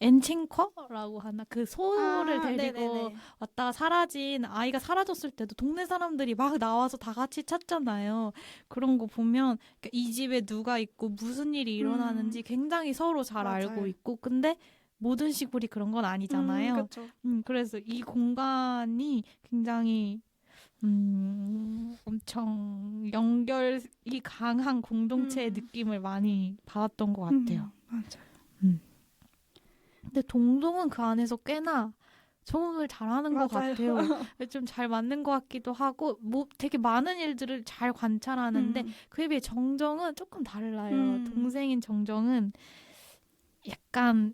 엔칭커라고 하나 그 소를 데리고 네네네. 왔다가 사라진 아이가 사라졌을 때도 동네 사람들이 막 나와서 다 같이 찾잖아요. 그런 거 보면 이 집에 누가 있고 무슨 일이 일어나는지 굉장히 서로 잘 맞아요. 알고 있고 근데 모든 시골이 그런 건 아니잖아요. 그렇죠. 그래서 이 공간이 굉장히 엄청 연결이 강한 공동체의 느낌을 많이 받았던 것 같아요. 맞아요. 근데 동동은 그 안에서 꽤나 적응을 잘하는 것 맞아요. 같아요. 좀 잘 맞는 것 같기도 하고 뭐 되게 많은 일들을 잘 관찰하는데 그에 비해 정정은 조금 달라요. 동생인 정정은 약간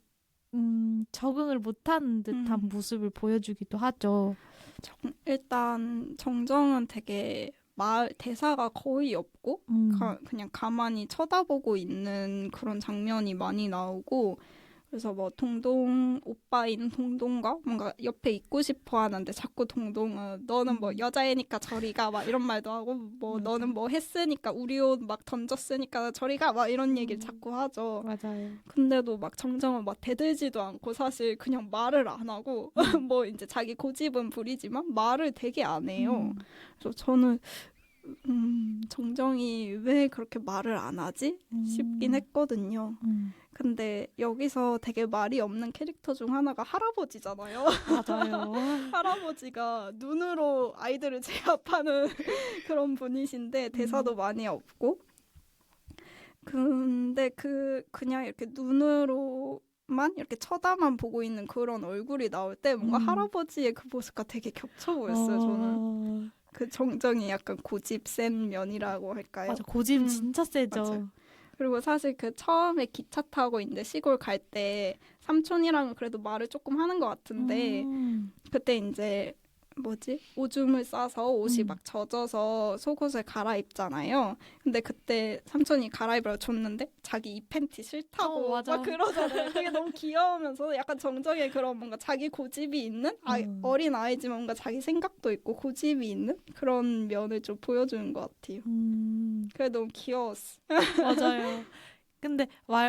적응을 못하는 듯한 모습을 보여주기도 하죠. 일단 정정은 되게 말 대사가 거의 없고 그냥 가만히 쳐다보고 있는 그런 장면이 많이 나오고 그래서 뭐 동동 오빠인 동동과 뭔가 옆에 있고 싶어 하는데 자꾸 동동은 너는 뭐 여자애니까 저리 가 막 이런 말도 하고 뭐 너는 뭐 했으니까 우리 옷 막 던졌으니까 저리 가 막 이런 얘기를 자꾸 하죠. 맞아요. 근데도 막 정정은 막 대들지도 않고 사실 그냥 말을 안 하고 뭐 이제 자기 고집은 부리지만 말을 되게 안 해요. 그래서 저는 정정이 왜 그렇게 말을 안 하지? 싶긴 했거든요. 근데 여기서 되게 말이 없는 캐릭터 중 하나가 할아버지잖아요. 맞아요. 할아버지가 눈으로 아이들을 제압하는 그런 분이신데 대사도 많이 없고 근데 그냥 이렇게 눈으로만 이렇게 쳐다만 보고 있는 그런 얼굴이 나올 때 뭔가 할아버지의 그 모습과 되게 겹쳐 보였어요. 저는 그 정정이 약간 고집 센 면이라고 할까요? 맞아, 고집 진짜 세죠. 맞아요. 그리고 사실 그 처음에 기차 타고 이제 시골 갈 때 삼촌이랑 그래도 말을 조금 하는 것 같은데 그때 이제 뭐지? 오줌을 싸서 옷이 막 젖어서 속옷을 갈아입잖아요. 근데 그때 삼촌이 갈아입으러 줬는데 자기 이 팬티 싫다고 맞아. 막 그러잖아요. 그게 너무 귀여우면서 약간 정정의 그런 뭔가 자기 고집이 있는 어린 아이지만 뭔가 자기 생각도 있고 고집이 있는 그런 면을 좀 보여주는 것 같아요. 그래 너무 귀여웠어. 맞아요. 근데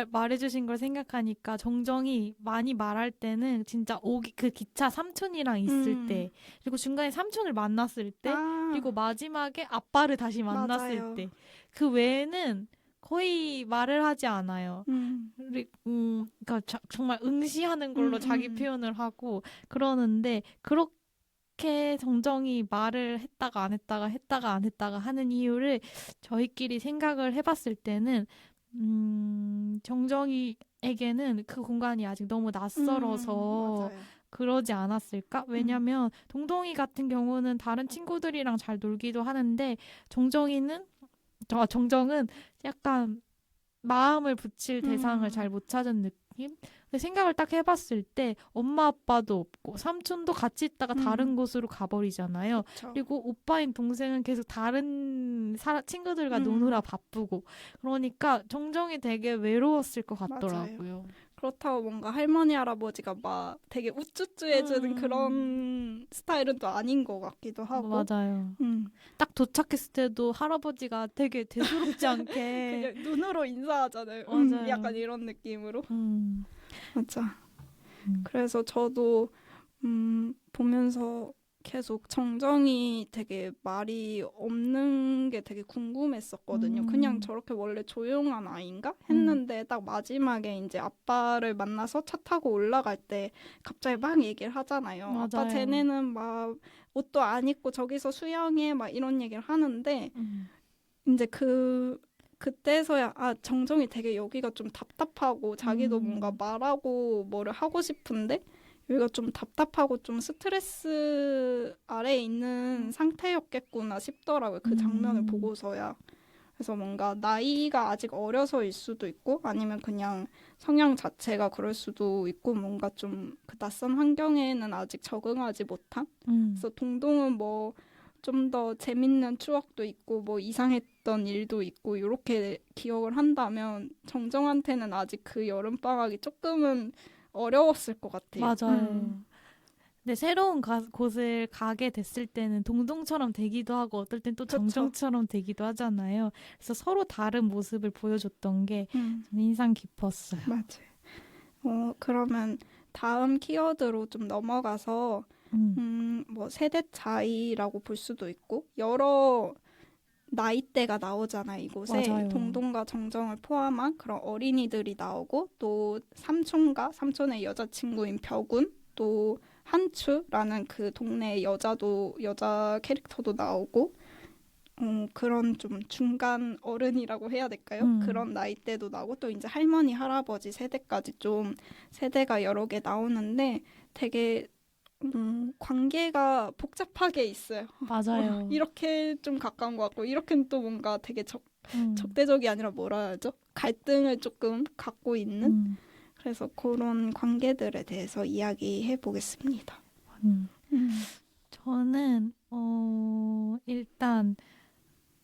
말해주신 걸 생각하니까 정정이 많이 말할 때는 진짜 그 기차 삼촌이랑 있을 때 그리고 중간에 삼촌을 만났을 때 그리고 마지막에 아빠를 다시 만났을 맞아요. 때 그 외에는 거의 말을 하지 않아요. 그러니까 정말 응시하는 걸로 자기 표현을 하고 그러는데 그렇게 정정이 말을 했다가 안 했다가 했다가 안 했다가 하는 이유를 저희끼리 생각을 해봤을 때는 정정이에게는 그 공간이 아직 너무 낯설어서 그러지 않았을까? 왜냐면 동동이 같은 경우는 다른 친구들이랑 잘 놀기도 하는데 정정은 약간 마음을 붙일 대상을 잘 못 찾은 느낌? 근데 생각을 딱 해봤을 때 엄마 아빠도 없고 삼촌도 같이 있다가 다른 곳으로 가버리잖아요. 그쵸. 그리고 오빠인 동생은 계속 다른 친구들과 노느라 바쁘고 그러니까 정정이 되게 외로웠을 것 같더라고요. 그렇다고 뭔가 할머니 할아버지가 막 되게 우쭈쭈 해주는 그런 스타일은 또 아닌 것 같기도 하고. 맞아요. 딱 도착했을 때도 할아버지가 되게 대수롭지 않게 그냥 눈으로 인사하잖아요. 맞아요. 약간 이런 느낌으로. 맞아. 음. 그래서 저도 보면서 계속 정정이 되게 말이 없는 게 되게 궁금했었거든요. 그냥 저렇게 원래 조용한 아이인가 했는데 딱 마지막에 이제 아빠를 만나서 차 타고 올라갈 때 갑자기 막 얘기를 하잖아요. 맞아요. 아빠 쟤네는 막 옷도 안 입고 저기서 수영해 막 이런 얘기를 하는데 이제 그때서야 정정이 되게 여기가 좀 답답하고 자기도 뭔가 말하고 뭐를 하고 싶은데 여기가 좀 답답하고 좀 스트레스 아래에 있는 상태였겠구나 싶더라고요. 그 장면을 보고서야. 그래서 뭔가 나이가 아직 어려서일 수도 있고 아니면 그냥 성향 자체가 그럴 수도 있고 뭔가 좀 그 낯선 환경에는 아직 적응하지 못한? 그래서 동동은 뭐 좀 더 재밌는 추억도 있고 뭐 이상했던 일도 있고 이렇게 기억을 한다면 정정한테는 아직 그 여름방학이 조금은 어려웠을 것 같아요. 맞아요. 근데 새로운 곳을 가게 됐을 때는 동동처럼 되기도 하고 어떨 땐 또 정정처럼 되기도 하잖아요. 그래서 서로 다른 모습을 보여줬던 게 저는 인상 깊었어요. 맞아요. 그러면 다음 키워드로 좀 넘어가서 뭐 세대 차이라고 볼 수도 있고 여러 나이대가 나오잖아요. 이곳에 맞아요. 동동과 정정을 포함한 그런 어린이들이 나오고 또 삼촌과 삼촌의 여자친구인 벽운 또 한추라는 그 동네 여자 캐릭터도 나오고 그런 좀 중간 어른이라고 해야 될까요? 그런 나이대도 나오고 또 이제 할머니 할아버지 세대까지 좀 세대가 여러 개 나오는데 되게 관계가 복잡하게 있어요. 맞아요. 이렇게 좀 가까운 것 같고 이렇게는 또 뭔가 되게 음. 적대적이 아니라 뭐라 해야죠? 갈등을 조금 갖고 있는 음. 그래서 그런 관계들에 대해서 이야기해 보겠습니다. 음. 저는 일단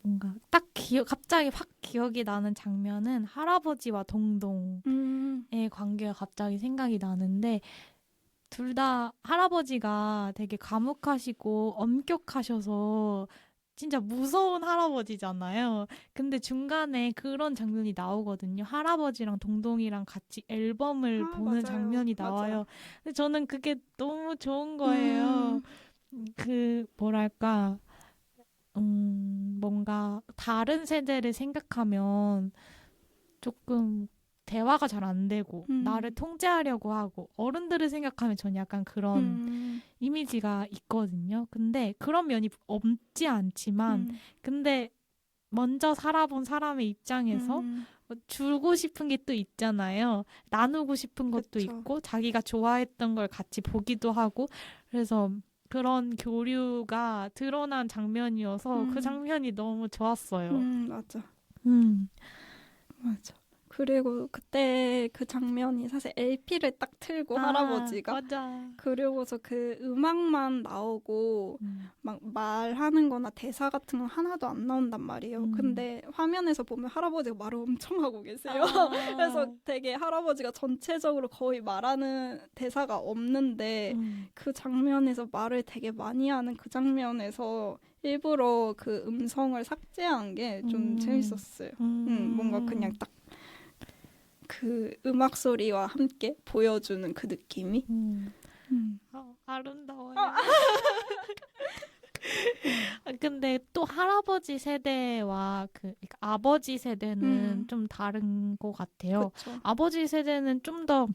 뭔가 딱 갑자기 확 기억이 나는 장면은 할아버지와 동동의 관계가 갑자기 생각이 나는데 둘 다 할아버지가 되게 과묵하시고 엄격하셔서 진짜 무서운 할아버지잖아요. 근데 중간에 그런 장면이 나오거든요. 할아버지랑 동동이랑 같이 앨범을 보는 맞아요. 장면이 나와요. 맞아요. 근데 저는 그게 너무 좋은 거예요. 그 뭐랄까 뭔가 다른 세대를 생각하면 조금 대화가 잘 안 되고 나를 통제하려고 하고 어른들을 생각하면 전 약간 그런 이미지가 있거든요. 근데 그런 면이 없지 않지만 근데 먼저 살아본 사람의 입장에서 주고 싶은 게 또 있잖아요. 나누고 싶은 것도 그쵸. 있고 자기가 좋아했던 걸 같이 보기도 하고 그래서 그런 교류가 드러난 장면이어서 그 장면이 너무 좋았어요. 맞아. 음. 맞아. 그리고 그때 그 장면이 사실 LP를 딱 틀고 할아버지가 맞아. 그리고서 그 음악만 나오고 막 말하는 거나 대사 같은 건 하나도 안 나온단 말이에요. 근데 화면에서 보면 할아버지가 말을 엄청 하고 계세요. 그래서 되게 할아버지가 전체적으로 거의 말하는 대사가 없는데 그 장면에서 말을 되게 많이 하는 그 장면에서 일부러 그 음성을 삭제한 게 좀 재밌었어요. 뭔가 그냥 딱 그 음악 소리와 함께 보여주는 그 느낌이. 아름다워요. 근데 또 할아버지 세대와 그러니까 아버지 세대는 좀 다른 것 같아요. 그쵸. 아버지 세대는 좀 더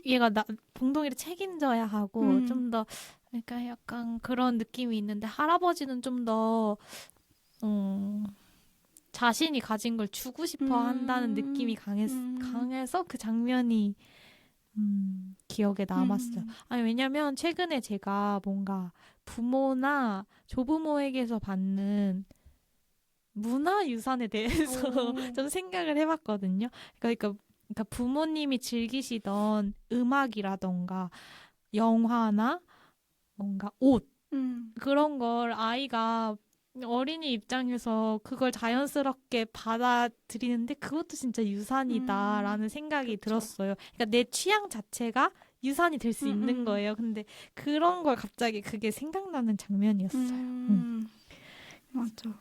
얘가 봉동이를 책임져야 하고 좀 더 그러니까 약간 그런 느낌이 있는데 할아버지는 좀 더 자신이 가진 걸 주고 싶어 한다는 느낌이 강해서 그 장면이 기억에 남았어요. 아니, 왜냐면 최근에 제가 뭔가 부모나 조부모에게서 받는 문화유산에 대해서 좀 생각을 해봤거든요. 그러니까 부모님이 즐기시던 음악이라던가 영화나 뭔가 옷 그런 걸 아이가 어린이 입장에서 그걸 자연스럽게 받아들이는데 그것도 진짜 유산이다라는 생각이 그쵸. 들었어요. 그러니까 내 취향 자체가 유산이 될 수 있는 거예요. 근데 그런 걸 갑자기 그게 생각나는 장면이었어요. 맞아.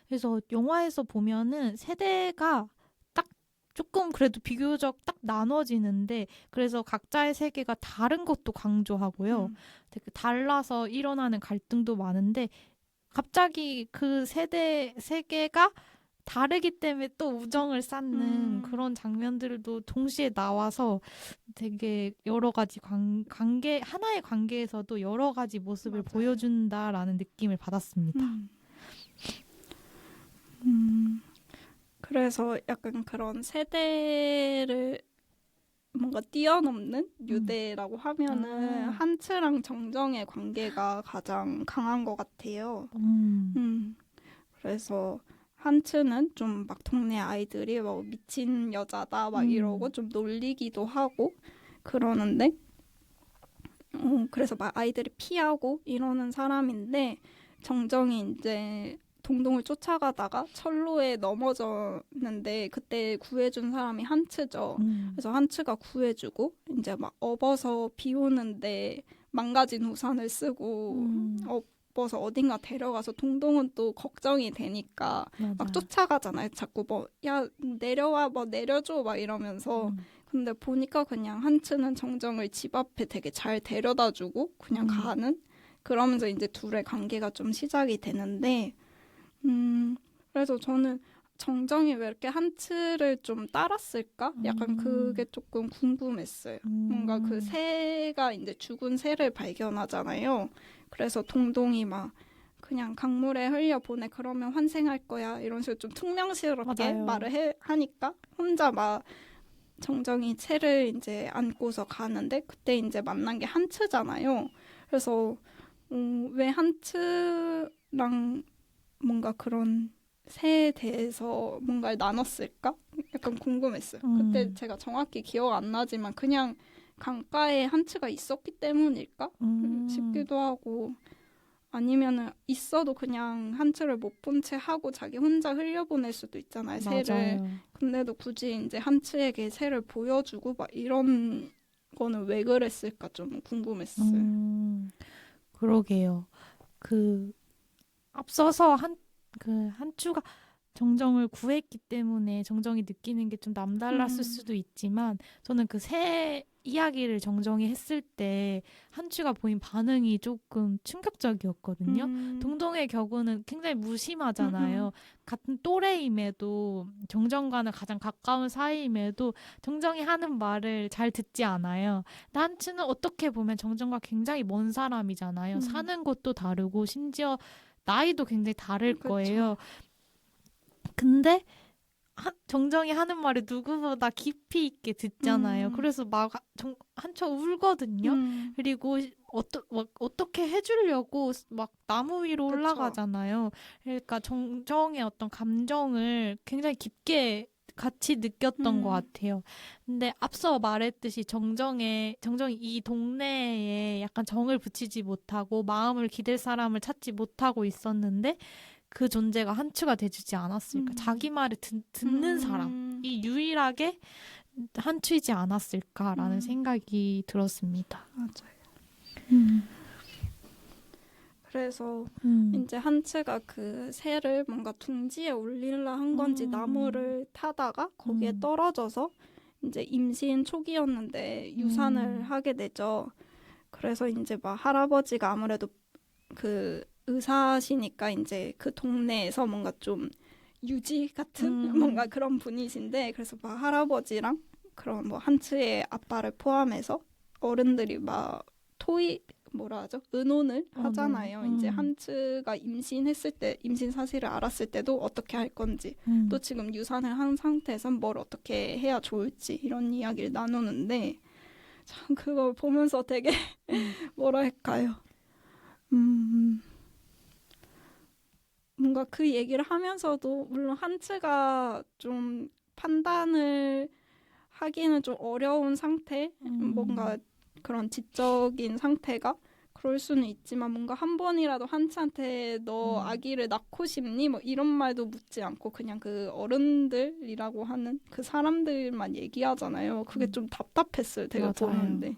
그래서 영화에서 보면은 세대가 딱 조금 그래도 비교적 딱 나눠지는데 그래서 각자의 세계가 다른 것도 강조하고요. 되게 달라서 일어나는 갈등도 많은데 갑자기 그 세계가 다르기 때문에 또 우정을 쌓는 그런 장면들도 동시에 나와서 되게 여러 가지 관계, 하나의 관계에서도 여러 가지 모습을 맞아요. 보여준다라는 느낌을 받았습니다. 그래서 약간 그런 세대를 뭔가 뛰어넘는 유대라고 하면은 한츠랑 정정의 관계가 가장 강한 것 같아요. 그래서 한츠는 좀 막 동네 아이들이 뭐 미친 여자다 막 이러고 좀 놀리기도 하고 그러는데 그래서 막 아이들이 피하고 이러는 사람인데 정정이 이제 동동을 쫓아가다가 철로에 넘어졌는데 그때 구해준 사람이 한츠죠. 그래서 한츠가 구해주고 이제 막 업어서 비 오는데 망가진 우산을 쓰고 업어서 어딘가 데려가서 동동은 또 걱정이 되니까 막 쫓아가잖아요. 자꾸 뭐 야 내려와 뭐 내려줘 막 이러면서 근데 보니까 그냥 한츠는 정정을 집 앞에 되게 잘 데려다주고 그냥 가는 그러면서 이제 둘의 관계가 좀 시작이 되는데 그래서 저는 정정이 왜 이렇게 한츠를 좀 따랐을까? 약간 그게 조금 궁금했어요. 뭔가 그 새가 이제 죽은 새를 발견하잖아요. 그래서 동동이 막 그냥 강물에 흘려보내 그러면 환생할 거야 이런 식으로 좀 퉁명스럽게 맞아요. 말을 하니까 혼자 막 정정이 채를 이제 안고서 가는데 그때 이제 만난 게 한츠잖아요. 그래서 왜 한츠랑 뭔가 그런 새에 대해서 뭔가를 나눴을까? 약간 궁금했어요. 그때 제가 정확히 기억 안 나지만 그냥 강가에 한츠가 있었기 때문일까? 싶기도 하고 아니면은 있어도 그냥 한츠를 못 본 채 하고 자기 혼자 흘려보낼 수도 있잖아요. 새를. 맞아요. 근데도 굳이 이제 한츠에게 새를 보여주고 막 이런 거는 왜 그랬을까 좀 궁금했어요. 그러게요. 그 앞서서 한추가 정정을 구했기 때문에 정정이 느끼는 게 좀 남달랐을 수도 있지만 저는 그 새 이야기를 정정이 했을 때 한추가 보인 반응이 조금 충격적이었거든요. 동동의 격우는 굉장히 무심하잖아요. 같은 또래임에도 정정과는 가장 가까운 사이임에도 정정이 하는 말을 잘 듣지 않아요. 근데 한추는 어떻게 보면 정정과 굉장히 먼 사람이잖아요. 사는 곳도 다르고 심지어 나이도 굉장히 다를 그쵸. 거예요. 근데 정정이 하는 말이 누구보다 깊이 있게 듣잖아요. 그래서 막 한참 울거든요. 그리고 어떻게 해주려고 막 나무 위로 그쵸. 올라가잖아요. 그러니까 정정의 어떤 감정을 굉장히 깊게 같이 느꼈던 것 같아요. 근데 앞서 말했듯이 정정이 이 동네에 약간 정을 붙이지 못하고 마음을 기댈 사람을 찾지 못하고 있었는데 그 존재가 한추가 돼주지 않았을까. 자기 말을 듣는 사람이 유일하게 한추이지 않았을까라는 생각이 들었습니다. 맞아요. 그래서 이제 한츠가 그 새를 뭔가 둥지에 올리려 한 건지 나무를 타다가 거기에 떨어져서 이제 임신 초기였는데 유산을 하게 되죠. 그래서 이제 막 할아버지가 아무래도 그 의사시니까 이제 그 동네에서 뭔가 좀 유지 같은 뭔가 그런 분이신데 그래서 막 할아버지랑 그런 뭐 한츠의 아빠를 포함해서 어른들이 막 뭐라 하죠? 의논을 하잖아요. 네. 이제 한츠가 임신했을 때 임신 사실을 알았을 때도 어떻게 할 건지 또 지금 유산을 한 상태에서 뭘 어떻게 해야 좋을지 이런 이야기를 나누는데 참 그걸 보면서 되게 뭐랄까요? 뭔가 그 얘기를 하면서도 물론 한츠가 좀 판단을 하기는 좀 어려운 상태 뭔가 그런 지적인 상태가 그럴 수는 있지만 뭔가 한 번이라도 한츠한테 너 아기를 낳고 싶니? 뭐 이런 말도 묻지 않고 그냥 그 어른들이라고 하는 그 사람들만 얘기하잖아요. 그게 좀 답답했어요. 되게 보는데.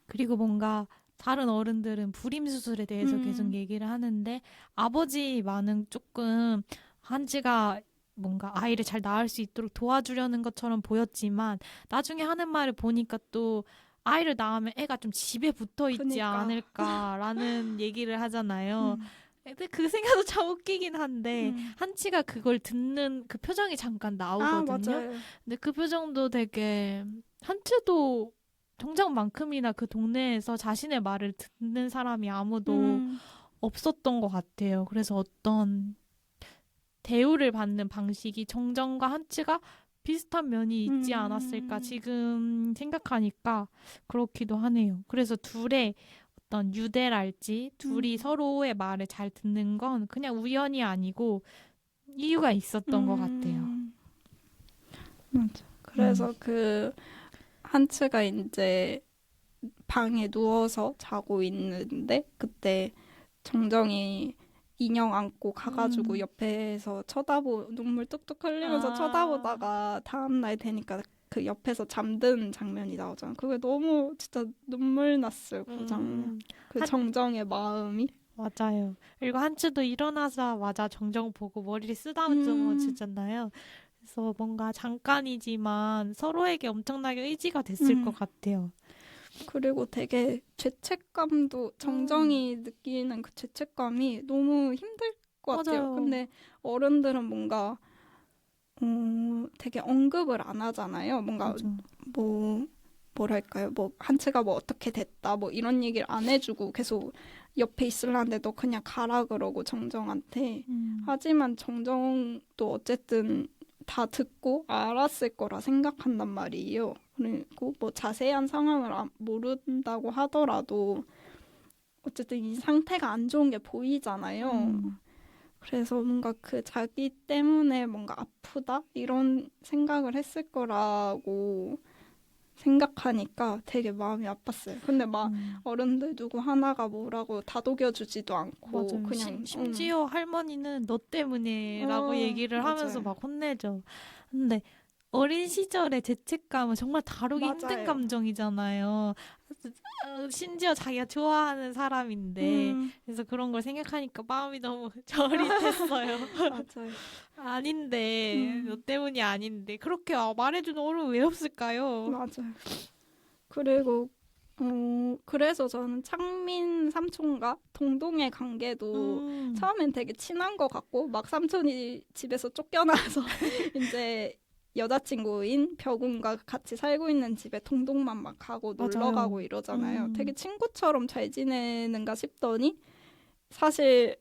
그리고 뭔가 다른 어른들은 불임 수술에 대해서 계속 얘기를 하는데 아버지만은 조금 한지가 뭔가 아이를 잘 낳을 수 있도록 도와주려는 것처럼 보였지만 나중에 하는 말을 보니까 또 아이를 낳으면 애가 좀 집에 붙어 있지 그러니까. 않을까라는 얘기를 하잖아요. 근데 그 생각도 참 웃기긴 한데 한치가 그걸 듣는 그 표정이 잠깐 나오거든요. 맞아요. 근데 그 표정도 되게 한치도 정작만큼이나 그 동네에서 자신의 말을 듣는 사람이 아무도 없었던 것 같아요. 그래서 어떤 대우를 받는 방식이 정정과 한치가 비슷한 면이 있지 않았을까 지금 생각하니까 그렇기도 하네요. 그래서 둘의 어떤 유대랄지 둘이 서로의 말을 잘 듣는 건 그냥 우연이 아니고 이유가 있었던 것 같아요. 맞아. 그래서 그 한츠가 이제 방에 누워서 자고 있는데 그때 정정이 인형 안고 가가지고 옆에서 눈물 뚝뚝 흘리면서 쳐다보다가 다음날 되니까 그 옆에서 잠든 장면이 나오잖아. 그게 너무 진짜 눈물 났어요. 그 장면. 그 정정의 마음이. 맞아요. 그리고 한츠도 일어나자마자 정정 보고 머리를 쓰다듬어 주잖아요. 그래서 뭔가 잠깐이지만 서로에게 엄청나게 의지가 됐을 것 같아요. 그리고 되게 죄책감도 정정이 느끼는 그 죄책감이 너무 힘들 것 같아요. 맞아요. 근데 어른들은 뭔가 되게 언급을 안 하잖아요. 뭔가 맞아. 뭐랄까요? 뭐 한치가 뭐 어떻게 됐다 뭐 이런 얘기를 안 해주고 계속 옆에 있으려는데 너 그냥 가라 그러고 정정한테. 하지만 정정도 어쨌든 다 듣고 알았을 거라 생각한단 말이에요. 그리고 뭐 자세한 상황을 모른다고 하더라도 어쨌든 이 상태가 안 좋은 게 보이잖아요. 그래서 뭔가 그 자기 때문에 뭔가 아프다 이런 생각을 했을 거라고 생각하니까 되게 마음이 아팠어요. 근데 막 어른들 누구 하나가 뭐라고 다독여주지도 않고 맞아요. 그냥 심지어 할머니는 너 때문에라고 얘기를 맞아요. 하면서 막 혼내죠. 근데 어린 시절의 죄책감은 정말 다루기 힘든 맞아요. 감정이잖아요. 심지어 자기가 좋아하는 사람인데 그래서 그런 걸 생각하니까 마음이 너무 저릿했어요. 맞아요. 아닌데 너 때문이 아닌데 그렇게 말해주는 어른 왜 없을까요? 맞아요. 그리고 그래서 저는 창민 삼촌과 동동의 관계도 처음엔 되게 친한 것 같고 막 삼촌이 집에서 쫓겨나서 이제 여자친구인 벽운과 같이 살고 있는 집에 동동만 막 가고 놀러 맞아요. 가고 이러잖아요. 되게 친구처럼 잘 지내는가 싶더니 사실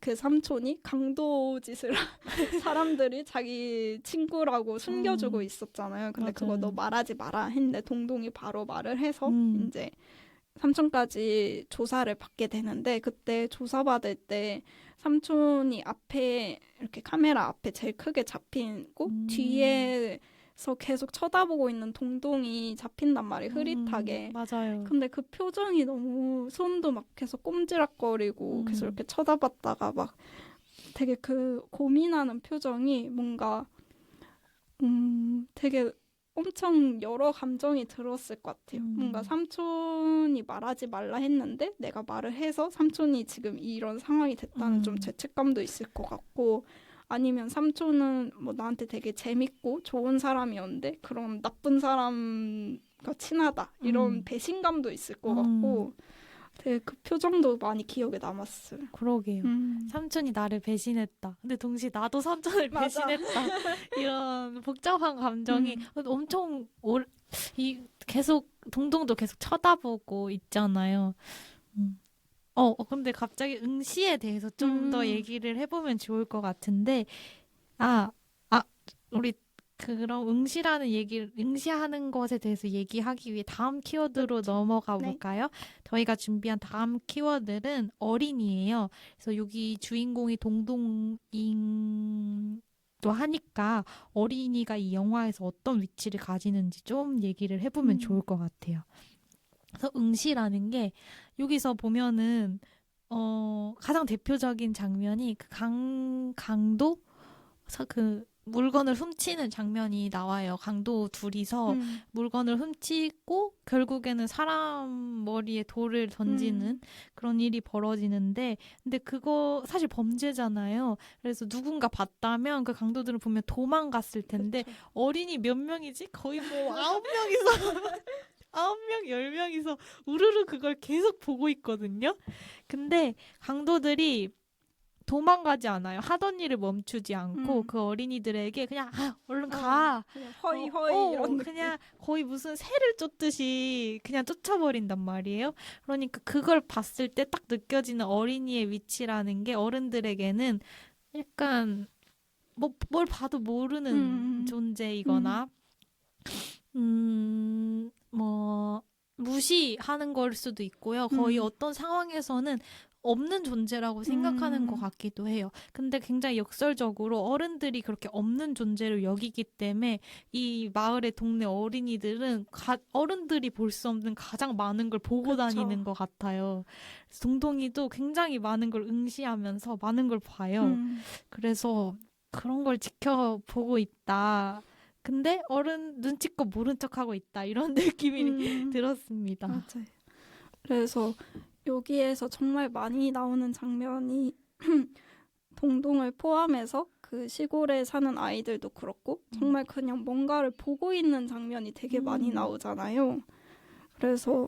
그 삼촌이 강도짓을 사람들이 자기 친구라고 숨겨주고 있었잖아요. 근데 그거 맞아요. 너 말하지 마라 했는데 동동이 바로 말을 해서 이제 삼촌까지 조사를 받게 되는데 그때 조사받을 때 삼촌이 앞에 이렇게 카메라 앞에 제일 크게 잡히고 뒤에서 계속 쳐다보고 있는 동동이 잡힌단 말이에요. 흐릿하게. 맞아요. 근데 그 표정이 너무 손도 막 계속 꼼지락거리고 계속 이렇게 쳐다봤다가 막 되게 그 고민하는 표정이 뭔가 되게 엄청 여러 감정이 들었을 것 같아요. 뭔가 삼촌이 말하지 말라 했는데 내가 말을 해서 삼촌이 지금 이런 상황이 됐다는 좀 죄책감도 있을 것 같고 아니면 삼촌은 뭐 나한테 되게 재밌고 좋은 사람이었는데 그런 나쁜 사람과 친하다 이런 배신감도 있을 것 같고 되게 그 표정도 많이 기억에 남았어요. 그러게요. 삼촌이 나를 배신했다. 근데 동시에 나도 삼촌을 맞아. 배신했다. 이런 복잡한 감정이 엄청 계속 동동도 계속 쳐다보고 있잖아요. 근데 갑자기 응시에 대해서 좀 더 얘기를 해보면 좋을 것 같은데 우리 그럼 응시하는 것에 대해서 얘기하기 위해 다음 키워드로 넘어가 볼까요? 저희가 준비한 다음 키워드는 어린이에요. 그래서 여기 주인공이 동동인 또 하니까 어린이가 이 영화에서 어떤 위치를 가지는지 좀 얘기를 해보면 좋을 것 같아요. 그래서 응시라는 게 여기서 보면은 가장 대표적인 장면이 그 강도 그 물건을 훔치는 장면이 나와요. 강도 둘이서 물건을 훔치고 결국에는 사람 머리에 돌을 던지는 그런 일이 벌어지는데 근데 그거 사실 범죄잖아요. 그래서 누군가 봤다면 그 강도들을 보면 도망갔을 텐데 그쵸. 어린이 몇 명이지? 거의 뭐 9명이서 9명, 10명이서 우르르 그걸 계속 보고 있거든요. 근데 강도들이 도망가지 않아요. 하던 일을 멈추지 않고 그 어린이들에게 그냥 얼른 가. 그냥 허이 이런 그냥 거의 무슨 새를 쫓듯이 그냥 쫓아버린단 말이에요. 그러니까 그걸 봤을 때 딱 느껴지는 어린이의 위치라는 게 어른들에게는 약간 뭘 봐도 모르는 존재이거나 뭐 무시하는 걸 수도 있고요. 거의 어떤 상황에서는 없는 존재라고 생각하는 것 같기도 해요. 근데 굉장히 역설적으로 어른들이 그렇게 없는 존재를 여기기 때문에 이 마을의 동네 어린이들은 어른들이 볼 수 없는 가장 많은 걸 보고 그쵸. 다니는 것 같아요. 그래서 동동이도 굉장히 많은 걸 응시하면서 많은 걸 봐요. 그래서 그런 걸 지켜보고 있다. 근데 어른 눈치껏 모른 척하고 있다. 이런 느낌이 들었습니다. 맞아요. 그래서 여기에서 정말 많이 나오는 장면이 동동을 포함해서 그 시골에 사는 아이들도 그렇고 정말 그냥 뭔가를 보고 있는 장면이 되게 많이 나오잖아요. 그래서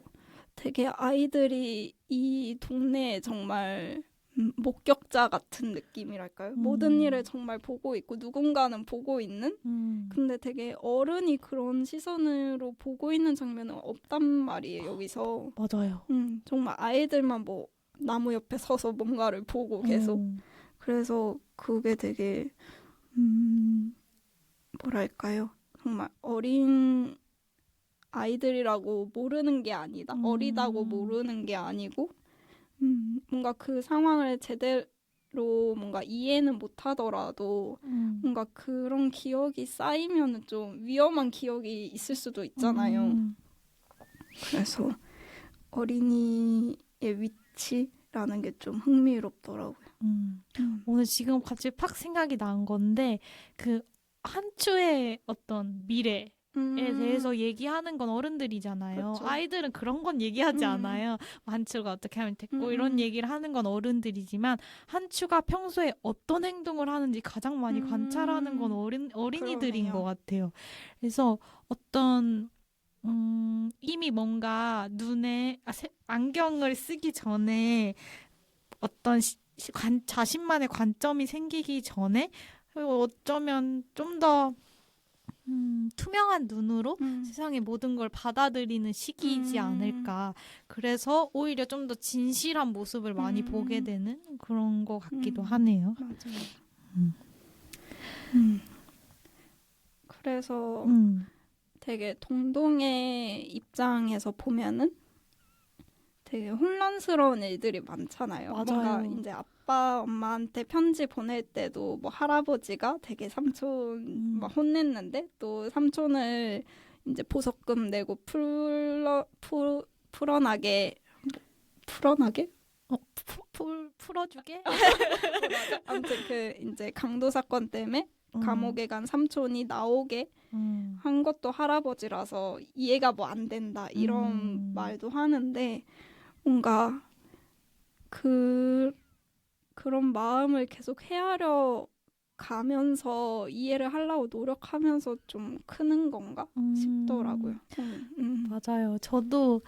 되게 아이들이 이 동네에 정말 목격자 같은 느낌이랄까요? 모든 일을 정말 보고 있고 누군가는 보고 있는? 근데 되게 어른이 그런 시선으로 보고 있는 장면은 없단 말이에요, 여기서. 맞아요. 정말 아이들만 뭐 나무 옆에 서서 뭔가를 보고 계속. 그래서 그게 되게 뭐랄까요? 정말 어린 아이들이라고 모르는 게 아니다. 어리다고 모르는 게 아니고 뭔가 그 상황을 제대로 뭔가 이해는 못하더라도 뭔가 그런 기억이 쌓이면 좀 위험한 기억이 있을 수도 있잖아요. 그래서 어린이의 위치라는 게 좀 흥미롭더라고요. 오늘 지금 갑자기 팍 생각이 난 건데 그 한추의 어떤 미래에 대해서 얘기하는 건 어른들이잖아요. 그쵸. 아이들은 그런 건 얘기하지 않아요. 한추가 어떻게 하면 됐고 이런 얘기를 하는 건 어른들이지만 한추가 평소에 어떤 행동을 하는지 가장 많이 관찰하는 건 어린이들인 그러네요. 것 같아요. 그래서 어떤 이미 뭔가 눈에 안경을 쓰기 전에 어떤 자신만의 관점이 생기기 전에 그리고 어쩌면 좀 더 투명한 눈으로 세상의 모든 걸 받아들이는 시기이지 않을까. 그래서 오히려 좀 더 진실한 모습을 많이 보게 되는 그런 것 같기도 하네요. 맞아요. 그래서 되게 동동의 입장에서 보면은 되게 혼란스러운 일들이 많잖아요. 맞아요. 뭔가 이제 아빠, 엄마한테 편지 보낼 때도 뭐 할아버지가 되게 삼촌 막 혼냈는데 또 삼촌을 이제 보석금 내고 풀어나게 풀어주게? 아무튼 그 이제 강도 사건 때문에 감옥에 간 삼촌이 나오게 한 것도 할아버지라서 이해가 뭐 안 된다 이런 말도 하는데 뭔가 그런 마음을 계속 헤아려 가면서 이해를 하려고 노력하면서 좀 크는 건가 싶더라고요. 맞아요. 저도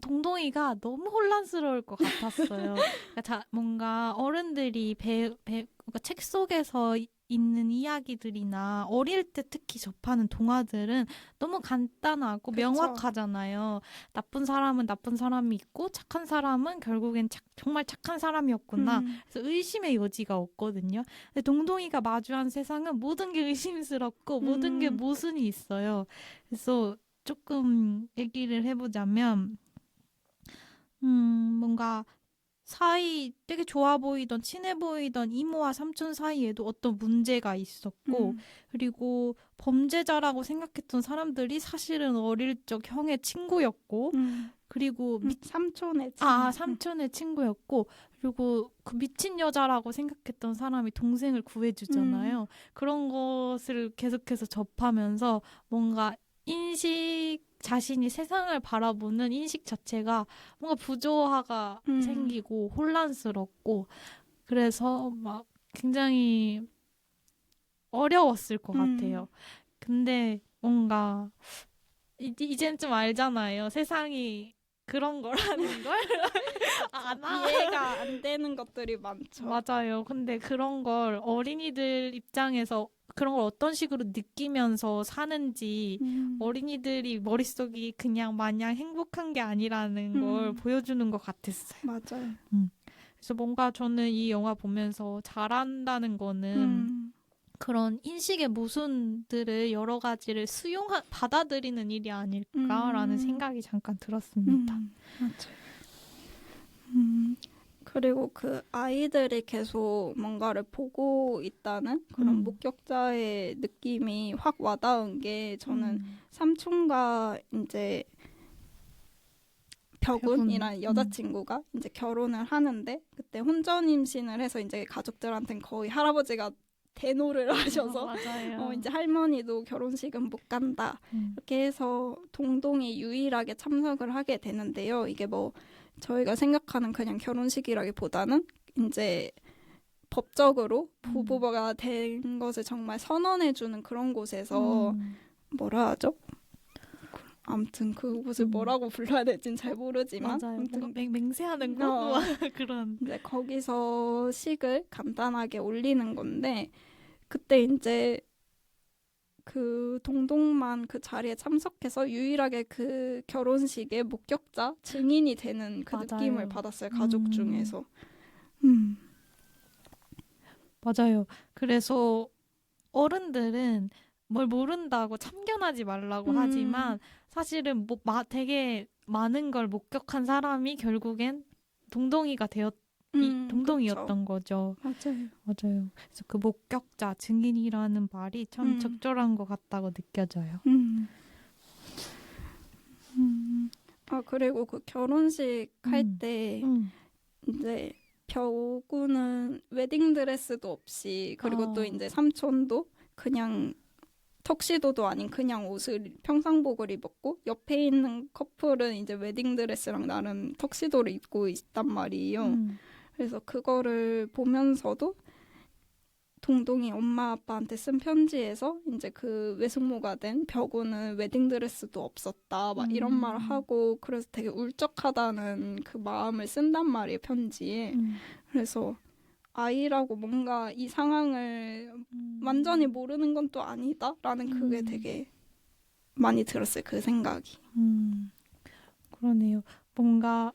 동동이가 너무 혼란스러울 것 같았어요. 그러니까 뭔가 어른들이 그러니까 책 속에서 있는 이야기들이나 어릴 때 특히 접하는 동화들은 너무 간단하고 그쵸. 명확하잖아요. 나쁜 사람은 나쁜 사람이 있고 착한 사람은 결국엔 정말 착한 사람이었구나. 그래서 의심의 여지가 없거든요. 근데 동동이가 마주한 세상은 모든 게 의심스럽고 모든 게 모순이 있어요. 그래서 조금 얘기를 해보자면 뭔가 되게 좋아 보이던 친해 보이던 이모와 삼촌 사이에도 어떤 문제가 있었고 그리고 범죄자라고 생각했던 사람들이 사실은 어릴 적 형의 친구였고 그리고 삼촌의 친구였고 그리고 그 미친 여자라고 생각했던 사람이 동생을 구해주잖아요. 그런 것을 계속해서 접하면서 뭔가 자신이 세상을 바라보는 인식 자체가 뭔가 부조화가 생기고 혼란스럽고 그래서 막 굉장히 어려웠을 것 같아요. 근데 뭔가 이젠 좀 알잖아요. 세상이 그런 거라는 걸. 이해가 안 되는 것들이 많죠. 맞아요. 근데 그런 걸 어린이들 입장에서 그런 걸 어떤 식으로 느끼면서 사는지 어린이들이 머릿속이 그냥 마냥 행복한 게 아니라는 걸 보여주는 것 같았어요. 맞아요. 그래서 뭔가 저는 이 영화 보면서 잘한다는 거는 그런 인식의 모순들을 여러 가지를 받아들이는 일이 아닐까라는 생각이 잠깐 들었습니다. 맞아요. 그리고 그 아이들이 계속 뭔가를 보고 있다는 그런 목격자의 느낌이 확 와닿은 게 저는 삼촌과 이제 벽운이라는 여자친구가 이제 결혼을 하는데 그때 혼전 임신을 해서 이제 가족들한테는 거의 할아버지가 대노를 하셔서 맞아요. 이제 할머니도 결혼식은 못 간다 이렇게 해서 동동이 유일하게 참석을 하게 되는데요. 이게 뭐 저희가 생각하는 그냥 결혼식이라기보다는 이제 법적으로 부부가 된 것을 정말 선언해주는 그런 곳에서 뭐라 하죠? 아무튼 그곳을 뭐라고 불러야 될지는 잘 모르지만 맞아요. 아무튼 맹세하는 거 그런 이제 거기서 식을 간단하게 올리는 건데 그때 이제 그 동동만 그 자리에 참석해서 유일하게 그 결혼식의 목격자 증인이 되는 그 맞아요. 느낌을 받았어요. 가족 중에서. 맞아요. 그래서 어른들은 뭘 모른다고 참견하지 말라고 하지만 사실은 되게 많은 걸 목격한 사람이 결국엔 동동이가 동동이었던 거죠. 맞아요. 맞아요. 그래서 그 목격자, 증인이라는 말이 참 적절한 것 같다고 느껴져요. 아, 그리고 그 결혼식 할 때 이제 벼구는 웨딩드레스도 없이 그리고 또 이제 삼촌도 그냥 턱시도도 아닌 그냥 옷을 평상복을 입었고 옆에 있는 커플은 이제 웨딩드레스랑 나름 턱시도를 입고 있단 말이에요. 그래서 그거를 보면서도 동동이 엄마 아빠한테 쓴 편지에서 이제 그 외숙모가 된 벼구는 웨딩드레스도 없었다 막 이런 말을 하고 그래서 되게 울적하다는 그 마음을 쓴단 말이에요 편지에. 그래서 아이라고 뭔가 이 상황을 완전히 모르는 건 또 아니다라는 그게 되게 많이 들었어요 그 생각이. 그러네요. 뭔가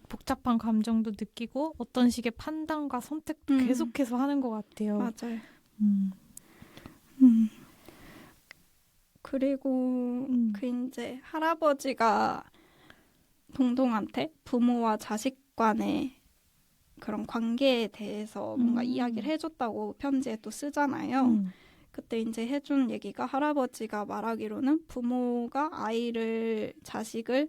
복잡한 감정도 느끼고 어떤 식의 판단과 선택도 계속해서 하는 것 같아요. 맞아요. 그리고 그 이제 할아버지가 동동한테 부모와 자식 간의 그런 관계에 대해서 뭔가 이야기를 해줬다고 편지에 또 쓰잖아요. 그때 이제 해준 얘기가 할아버지가 말하기로는 부모가 자식을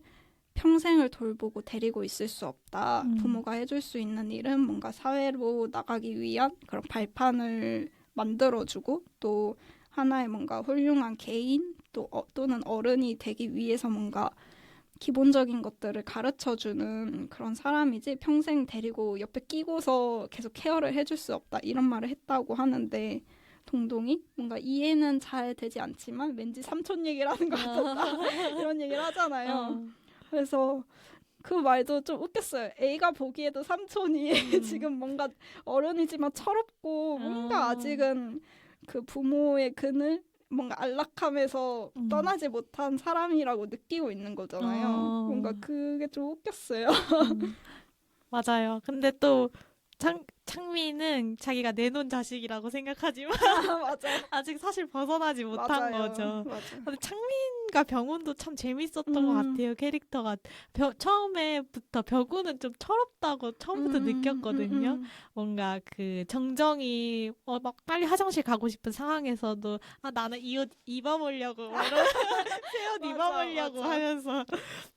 평생을 돌보고 데리고 있을 수 없다. 부모가 해줄 수 있는 일은 뭔가 사회로 나가기 위한 그런 발판을 만들어주고 또 하나의 뭔가 훌륭한 개인 또는 어른이 되기 위해서 뭔가 기본적인 것들을 가르쳐주는 그런 사람이지 평생 데리고 옆에 끼고서 계속 케어를 해줄 수 없다. 이런 말을 했다고 하는데 동동이 뭔가 이해는 잘 되지 않지만 왠지 삼촌 얘기를 하는 것 같았다. 이런 얘기를 하잖아요. 그래서 그 말도 좀 웃겼어요. 애가 보기에도 삼촌이 지금 뭔가 어른이지만 철없고 뭔가 아직은 그 부모의 근을 뭔가 안락함에서 떠나지 못한 사람이라고 느끼고 있는 거잖아요. 뭔가 그게 좀 웃겼어요. 맞아요. 근데 또 창민은 자기가 내놓은 자식이라고 생각하지만 맞아요. 아직 사실 벗어나지 못한 맞아요. 거죠. 맞아요. 근데 창민과 병훈도 참 재밌었던 것 같아요. 캐릭터가 처음에부터 벼구는 좀 철없다고 처음부터 느꼈거든요. 뭔가 그 정정이 막 빨리 화장실 가고 싶은 상황에서도 나는 이 옷 입어보려고 새 옷 입어보려고 하면서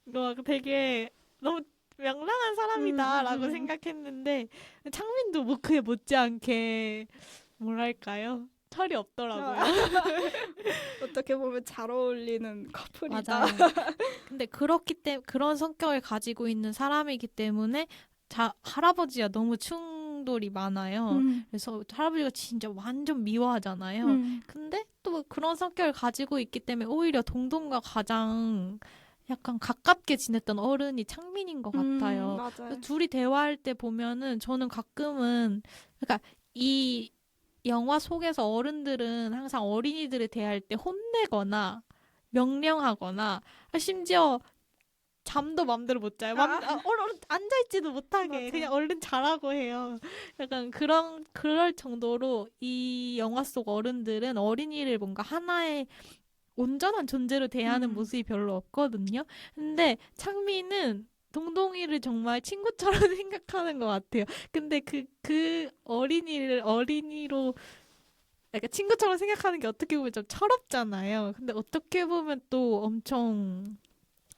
막 되게 너무 명랑한 사람이다라고 생각했는데 창민도 뭐 그에 못지않게 뭐랄까요? 철이 없더라고요. 어떻게 보면 잘 어울리는 커플이다. 맞아요. 근데 그런 성격을 가지고 있는 사람이기 때문에 할아버지와 너무 충돌이 많아요. 그래서 할아버지가 진짜 완전 미워하잖아요. 근데 또 그런 성격을 가지고 있기 때문에 오히려 동동과 가장 약간 가깝게 지냈던 어른이 창민인 것 같아요. 맞아요. 둘이 대화할 때 보면은 저는 가끔은 그러니까 이 영화 속에서 어른들은 항상 어린이들을 대할 때 혼내거나 명령하거나 심지어 잠도 맘대로 못 자요. 앉아있지도 못하게 맞아. 그냥 얼른 자라고 해요. 약간 그럴 정도로 이 영화 속 어른들은 어린이를 뭔가 하나의 온전한 존재로 대하는 모습이 별로 없거든요. 근데 창민은 동동이를 정말 친구처럼 생각하는 것 같아요. 근데 그 어린이를 어린이로 약간 친구처럼 생각하는 게 어떻게 보면 좀 철없잖아요. 근데 어떻게 보면 또 엄청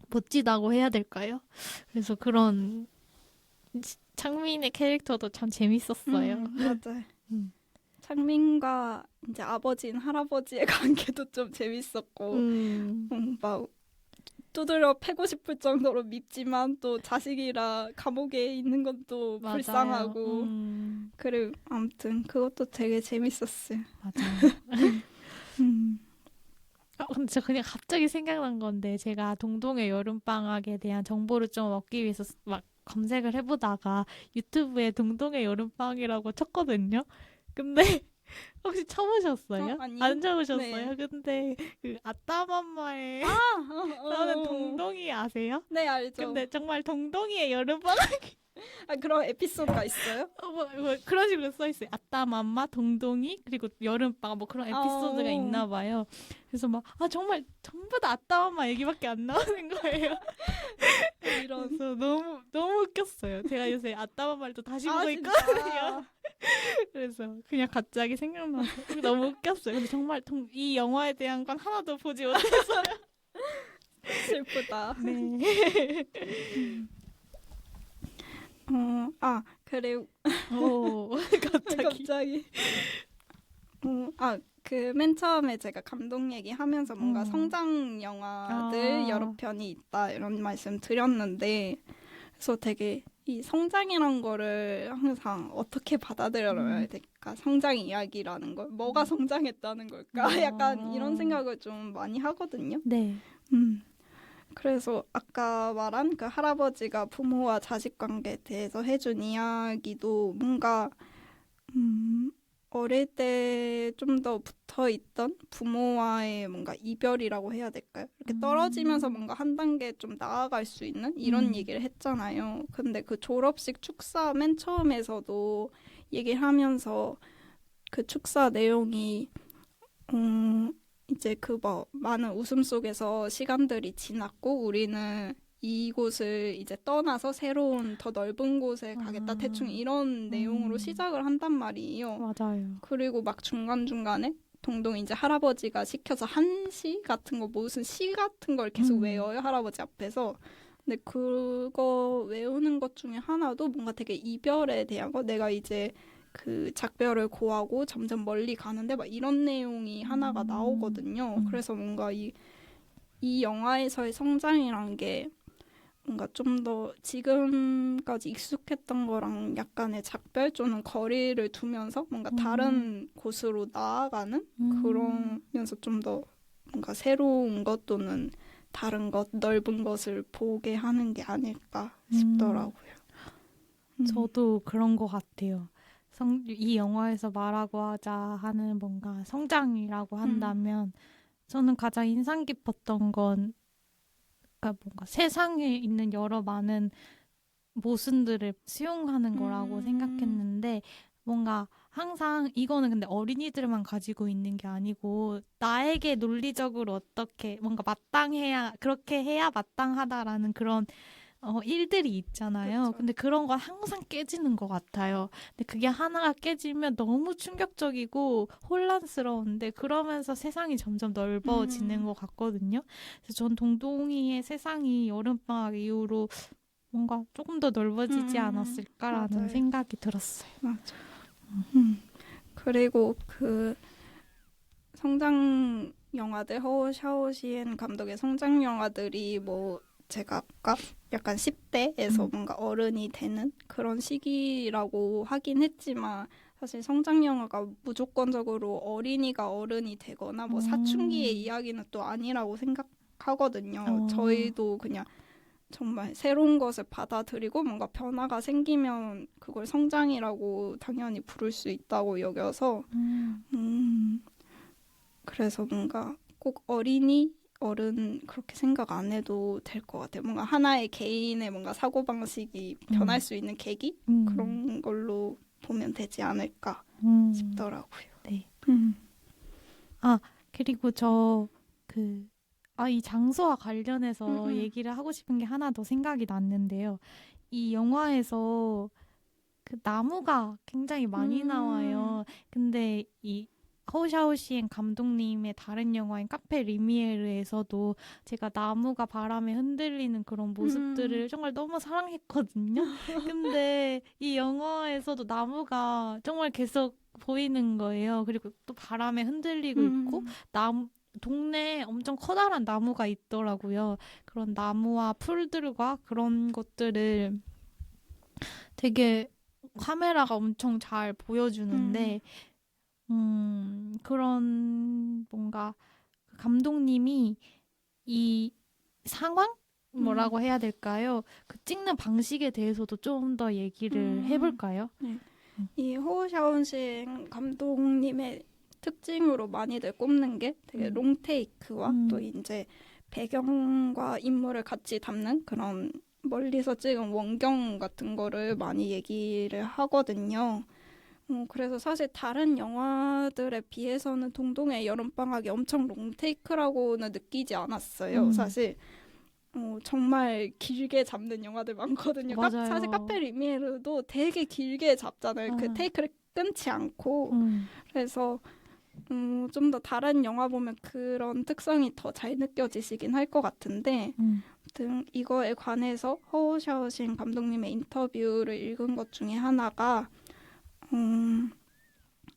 멋지다고 해야 될까요? 그래서 그런 창민의 캐릭터도 참 재밌었어요. 맞아요. 창민과 이제 아버지인 할아버지의 관계도 좀 재밌었고 막 두드려 패고 싶을 정도로 밉지만 또 자식이라 감옥에 있는 건 또 불쌍하고 그리고 아무튼 그것도 되게 재밌었어요. 맞아요. 근데 저 그냥 갑자기 생각난 건데 제가 동동의 여름방학에 대한 정보를 좀 얻기 위해서 막 검색을 해보다가 유튜브에 동동의 여름방학이라고 쳤거든요. 근데 혹시 쳐보셨어요? 아니요. 안 쳐보셨어요? 네. 근데 그 아따맘마에 나오는 동동이 아세요? 네, 알죠. 근데 정말 동동이의 여름방학이 아, 그런 에피소드가 있어요? 뭐 그런 식으로 써 있어요. 아따맘마, 동동이, 그리고 여름방 뭐 그런 에피소드가 있나 봐요. 그래서 막 정말 전부 다 아따맘마 얘기밖에 안 나오는 거예요. 이런. 그래서 너무 웃겼어요. 제가 요새 아따맘마를 또 다시 보고 진짜? 있거든요. 그래서 그냥 갑자기 생각나서 너무 웃겼어요. 근데 정말 이 영화에 대한 건 하나도 보지 못했어요. 슬프다. 네. 그리고 갑자기. 그 맨 처음에 제가 감독 얘기하면서 뭔가 성장 영화들 여러 편이 있다 이런 말씀 드렸는데, 그래서 되게 이 성장이란 거를 항상 어떻게 받아들여야 될까? 성장 이야기라는 걸 뭐가 성장했다는 걸까? 약간 이런 생각을 좀 많이 하거든요. 네. 그래서 아까 말한 그 할아버지가 부모와 자식 관계에 대해서 해준 이야기도 뭔가 어릴 때 좀 더 붙어있던 부모와의 뭔가 이별이라고 해야 될까요? 이렇게 떨어지면서 뭔가 한 단계 좀 나아갈 수 있는 이런 얘기를 했잖아요. 근데 그 졸업식 축사 맨 처음에서도 얘기를 하면서 그 축사 내용이 이제 그 뭐 많은 웃음 속에서 시간들이 지났고 우리는 이곳을 이제 떠나서 새로운 더 넓은 곳에 가겠다. 대충 이런 내용으로 시작을 한단 말이에요. 맞아요. 그리고 막 중간중간에 동동 이제 할아버지가 시켜서 한시 같은 거 무슨 시 같은 걸 계속 외워요. 할아버지 앞에서. 근데 그거 외우는 것 중에 하나도 뭔가 되게 이별에 대한 거, 내가 이제 그 작별을 고하고 점점 멀리 가는데 막 이런 내용이 하나가 나오거든요. 그래서 뭔가 이 영화에서의 성장이란 게 뭔가 좀 더 지금까지 익숙했던 거랑 약간의 작별 또는 거리를 두면서 뭔가 다른 곳으로 나아가는 그러면서 좀 더 뭔가 새로운 것 또는 다른 것, 넓은 것을 보게 하는 게 아닐까 싶더라고요. 저도 그런 것 같아요. 이 영화에서 말하고 하자 하는 뭔가 성장이라고 한다면 저는 가장 인상 깊었던 건 그러니까 뭔가 세상에 있는 여러 많은 모순들을 수용하는 거라고 생각했는데 뭔가 항상 이거는 근데 어린이들만 가지고 있는 게 아니고 나에게 논리적으로 어떻게 뭔가 마땅해야 그렇게 해야 마땅하다라는 그런 일들이 있잖아요. 그쵸. 근데 그런 건 항상 깨지는 것 같아요. 근데 그게 하나가 깨지면 너무 충격적이고 혼란스러운데 그러면서 세상이 점점 넓어지는 것 같거든요. 그래서 전 동동이의 세상이 여름방학 이후로 뭔가 조금 더 넓어지지 않았을까라는 맞아요. 생각이 들었어요. 맞아. 그리고 그 성장 영화들, 허우 샤오시엔 감독의 성장 영화들이 뭐 제가 아까 약간 10대에서 뭔가 어른이 되는 그런 시기라고 하긴 했지만 사실 성장 영화가 무조건적으로 어린이가 어른이 되거나 뭐 사춘기의 이야기는 또 아니라고 생각하거든요. 저희도 그냥 정말 새로운 것을 받아들이고 뭔가 변화가 생기면 그걸 성장이라고 당연히 부를 수 있다고 여겨서 그래서 뭔가 꼭 어린이, 어른 그렇게 생각 안 해도 될 것 같아요. 뭔가 하나의 개인의 뭔가 사고방식이 변할 수 있는 계기? 그런 걸로 보면 되지 않을까 싶더라고요. 네. 그리고 이 장소와 관련해서 얘기를 하고 싶은 게 하나 더 생각이 났는데요. 이 영화에서 그 나무가 굉장히 많이 나와요. 근데 이 허우샤오시엔 감독님의 다른 영화인 카페 리미에르에서도 제가 나무가 바람에 흔들리는 그런 모습들을 정말 너무 사랑했거든요. 근데 이 영화에서도 나무가 정말 계속 보이는 거예요. 그리고 또 바람에 흔들리고 있고 동네에 엄청 커다란 나무가 있더라고요. 그런 나무와 풀들과 그런 것들을 되게 카메라가 엄청 잘 보여주는데 그런 뭔가 감독님이 이 상황? 뭐라고 해야 될까요? 그 찍는 방식에 대해서도 좀 더 얘기를 해볼까요? 네. 이 호우샤오신 감독님의 특징으로 많이들 꼽는 게 되게 롱테이크와 또 이제 배경과 인물을 같이 담는 그런 멀리서 찍은 원경 같은 거를 많이 얘기를 하거든요. 그래서 사실 다른 영화들에 비해서는 동동의 여름방학이 엄청 롱테이크라고는 느끼지 않았어요. 사실 정말 길게 잡는 영화들 많거든요. 맞아요. 사실 카페 리미에르도 되게 길게 잡잖아요. 그 테이크를 끊지 않고. 그래서 좀 더 다른 영화 보면 그런 특성이 더 잘 느껴지시긴 할 것 같은데 아무튼 이거에 관해서 허우샤오신 감독님의 인터뷰를 읽은 것 중에 하나가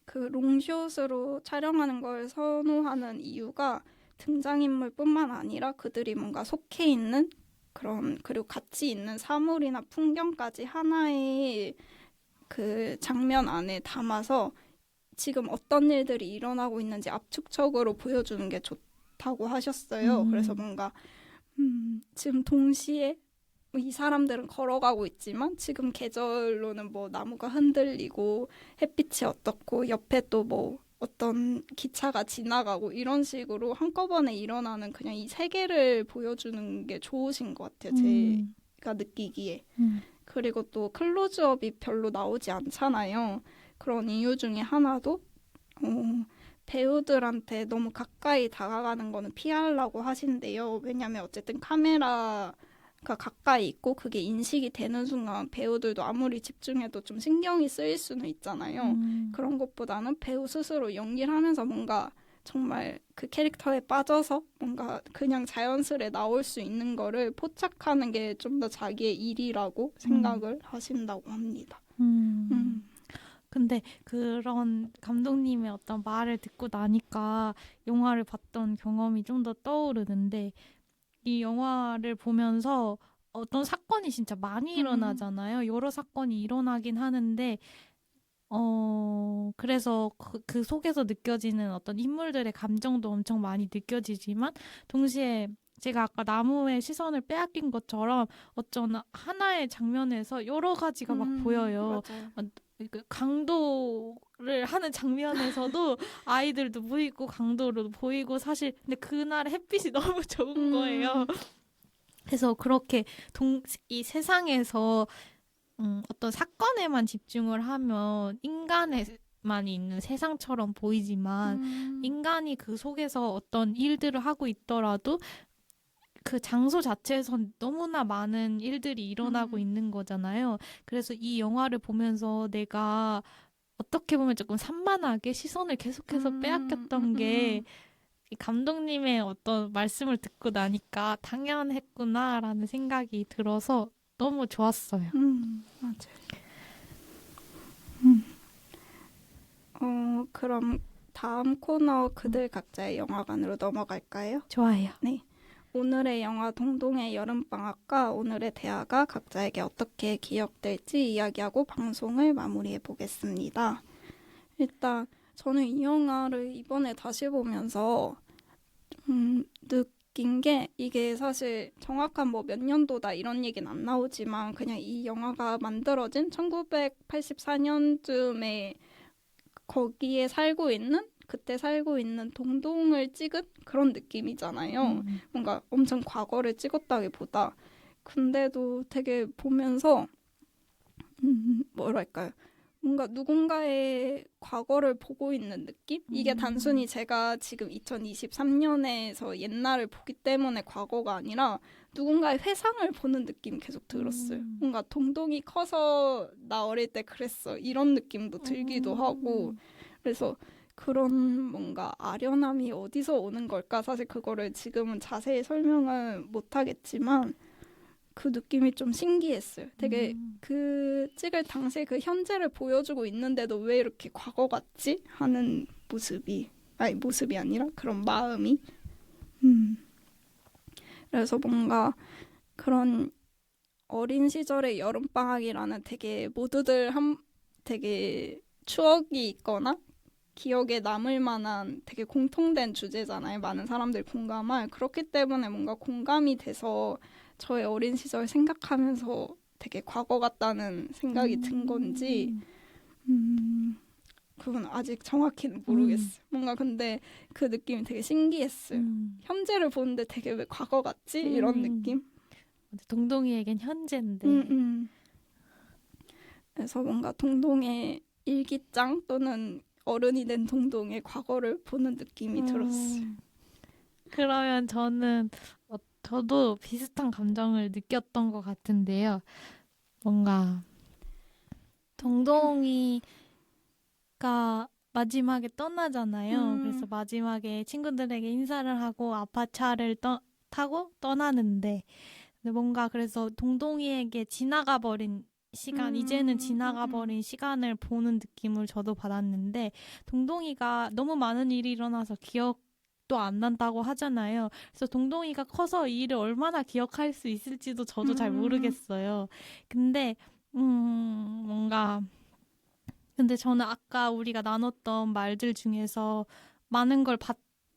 그 롱숏으로 촬영하는 걸 선호하는 이유가 등장인물뿐만 아니라 그들이 뭔가 속해 있는 그런 그리고 같이 있는 사물이나 풍경까지 하나의 그 장면 안에 담아서 지금 어떤 일들이 일어나고 있는지 압축적으로 보여주는 게 좋다고 하셨어요. 그래서 뭔가 지금 동시에 이 사람들은 걸어가고 있지만 지금 계절로는 뭐 나무가 흔들리고 햇빛이 어떻고 옆에 또 뭐 어떤 기차가 지나가고 이런 식으로 한꺼번에 일어나는 그냥 이 세계를 보여주는 게 좋으신 것 같아요. 제가 느끼기에. 그리고 또 클로즈업이 별로 나오지 않잖아요. 그런 이유 중에 하나도 배우들한테 너무 가까이 다가가는 거는 피하려고 하신대요. 왜냐하면 어쨌든 카메라가 가까이 있고 그게 인식이 되는 순간 배우들도 아무리 집중해도 좀 신경이 쓰일 수는 있잖아요. 그런 것보다는 배우 스스로 연기를 하면서 뭔가 정말 그 캐릭터에 빠져서 뭔가 그냥 자연스레 나올 수 있는 거를 포착하는 게 좀 더 자기의 일이라고 생각을 하신다고 합니다. 근데 그런 감독님의 어떤 말을 듣고 나니까 영화를 봤던 경험이 좀 더 떠오르는데 이 영화를 보면서 어떤 사건이 진짜 많이 일어나잖아요. 여러 사건이 일어나긴 하는데 그래서 그 속에서 느껴지는 어떤 인물들의 감정도 엄청 많이 느껴지지만 동시에 제가 아까 나무의 시선을 빼앗긴 것처럼 어떤 하나의 장면에서 여러 가지가 막 보여요. 맞아요. 그 강도를 하는 장면에서도 아이들도 보이고 강도도 보이고 사실 근데 그날 햇빛이 너무 좋은 거예요. 그래서 그렇게 이 세상에서 어떤 사건에만 집중을 하면 인간에만 있는 세상처럼 보이지만 인간이 그 속에서 어떤 일들을 하고 있더라도 그 장소 자체에선 너무나 많은 일들이 일어나고 있는 거잖아요. 그래서 이 영화를 보면서 내가 어떻게 보면 조금 산만하게 시선을 계속해서 빼앗겼던 게 이 감독님의 어떤 말씀을 듣고 나니까 당연했구나라는 생각이 들어서 너무 좋았어요. 맞아요. 그럼 다음 코너 그들 각자의 영화관으로 넘어갈까요? 좋아요. 네. 오늘의 영화 동동의 여름방학과 오늘의 대화가 각자에게 어떻게 기억될지 이야기하고 방송을 마무리해 보겠습니다. 일단 저는 이 영화를 이번에 다시 보면서 느낀 게 이게 사실 정확한 뭐 몇 년도다 이런 얘기는 안 나오지만 그냥 이 영화가 만들어진 1984년쯤에 거기에 그때 살고 있는 동동을 찍은 그런 느낌이잖아요. 뭔가 엄청 과거를 찍었다기보다. 근데도 되게 보면서 뭐랄까요. 뭔가 누군가의 과거를 보고 있는 느낌? 이게 단순히 제가 지금 2023년에서 옛날을 보기 때문에 과거가 아니라 누군가의 회상을 보는 느낌이 계속 들었어요. 뭔가 동동이 커서 나 어릴 때 그랬어. 이런 느낌도 들기도 하고. 그래서 그런 뭔가 아련함이 어디서 오는 걸까? 사실 그거를 지금은 자세히 설명을 못하겠지만 그 느낌이 좀 신기했어요. 되게 그 찍을 당시에 그 현재를 보여주고 있는데도 왜 이렇게 과거 같지? 하는 모습이 아니라 그런 마음이 그래서 뭔가 그런 어린 시절의 여름방학이라는 되게 모두들 되게 추억이 있거나 기억에 남을 만한 되게 공통된 주제잖아요. 많은 사람들이 공감할. 그렇기 때문에 뭔가 공감이 돼서 저의 어린 시절 생각하면서 되게 과거 같다는 생각이 든 건지 그건 아직 정확히는 모르겠어요. 뭔가 근데 그 느낌이 되게 신기했어요. 현재를 보는데 되게 왜 과거 같지? 이런 느낌? 동동이에겐 현재인데. 그래서 뭔가 동동의 일기장 또는 어른이 된 동동의 과거를 보는 느낌이 들었어요. 그러면 저도 비슷한 감정을 느꼈던 것 같은데요. 뭔가 동동이가 마지막에 떠나잖아요. 그래서 마지막에 친구들에게 인사를 하고 아파차를 타고 떠나는데 근데 뭔가 그래서 동동이에게 지나가 버린 시간, 이제는 지나가 버린 시간을 보는 느낌을 저도 받았는데 동동이가 너무 많은 일이 일어나서 기억도 안 난다고 하잖아요. 그래서 동동이가 커서 이 일을 얼마나 기억할 수 있을지도 저도 잘 모르겠어요. 근데 뭔가 근데 저는 아까 우리가 나눴던 말들 중에서 많은 걸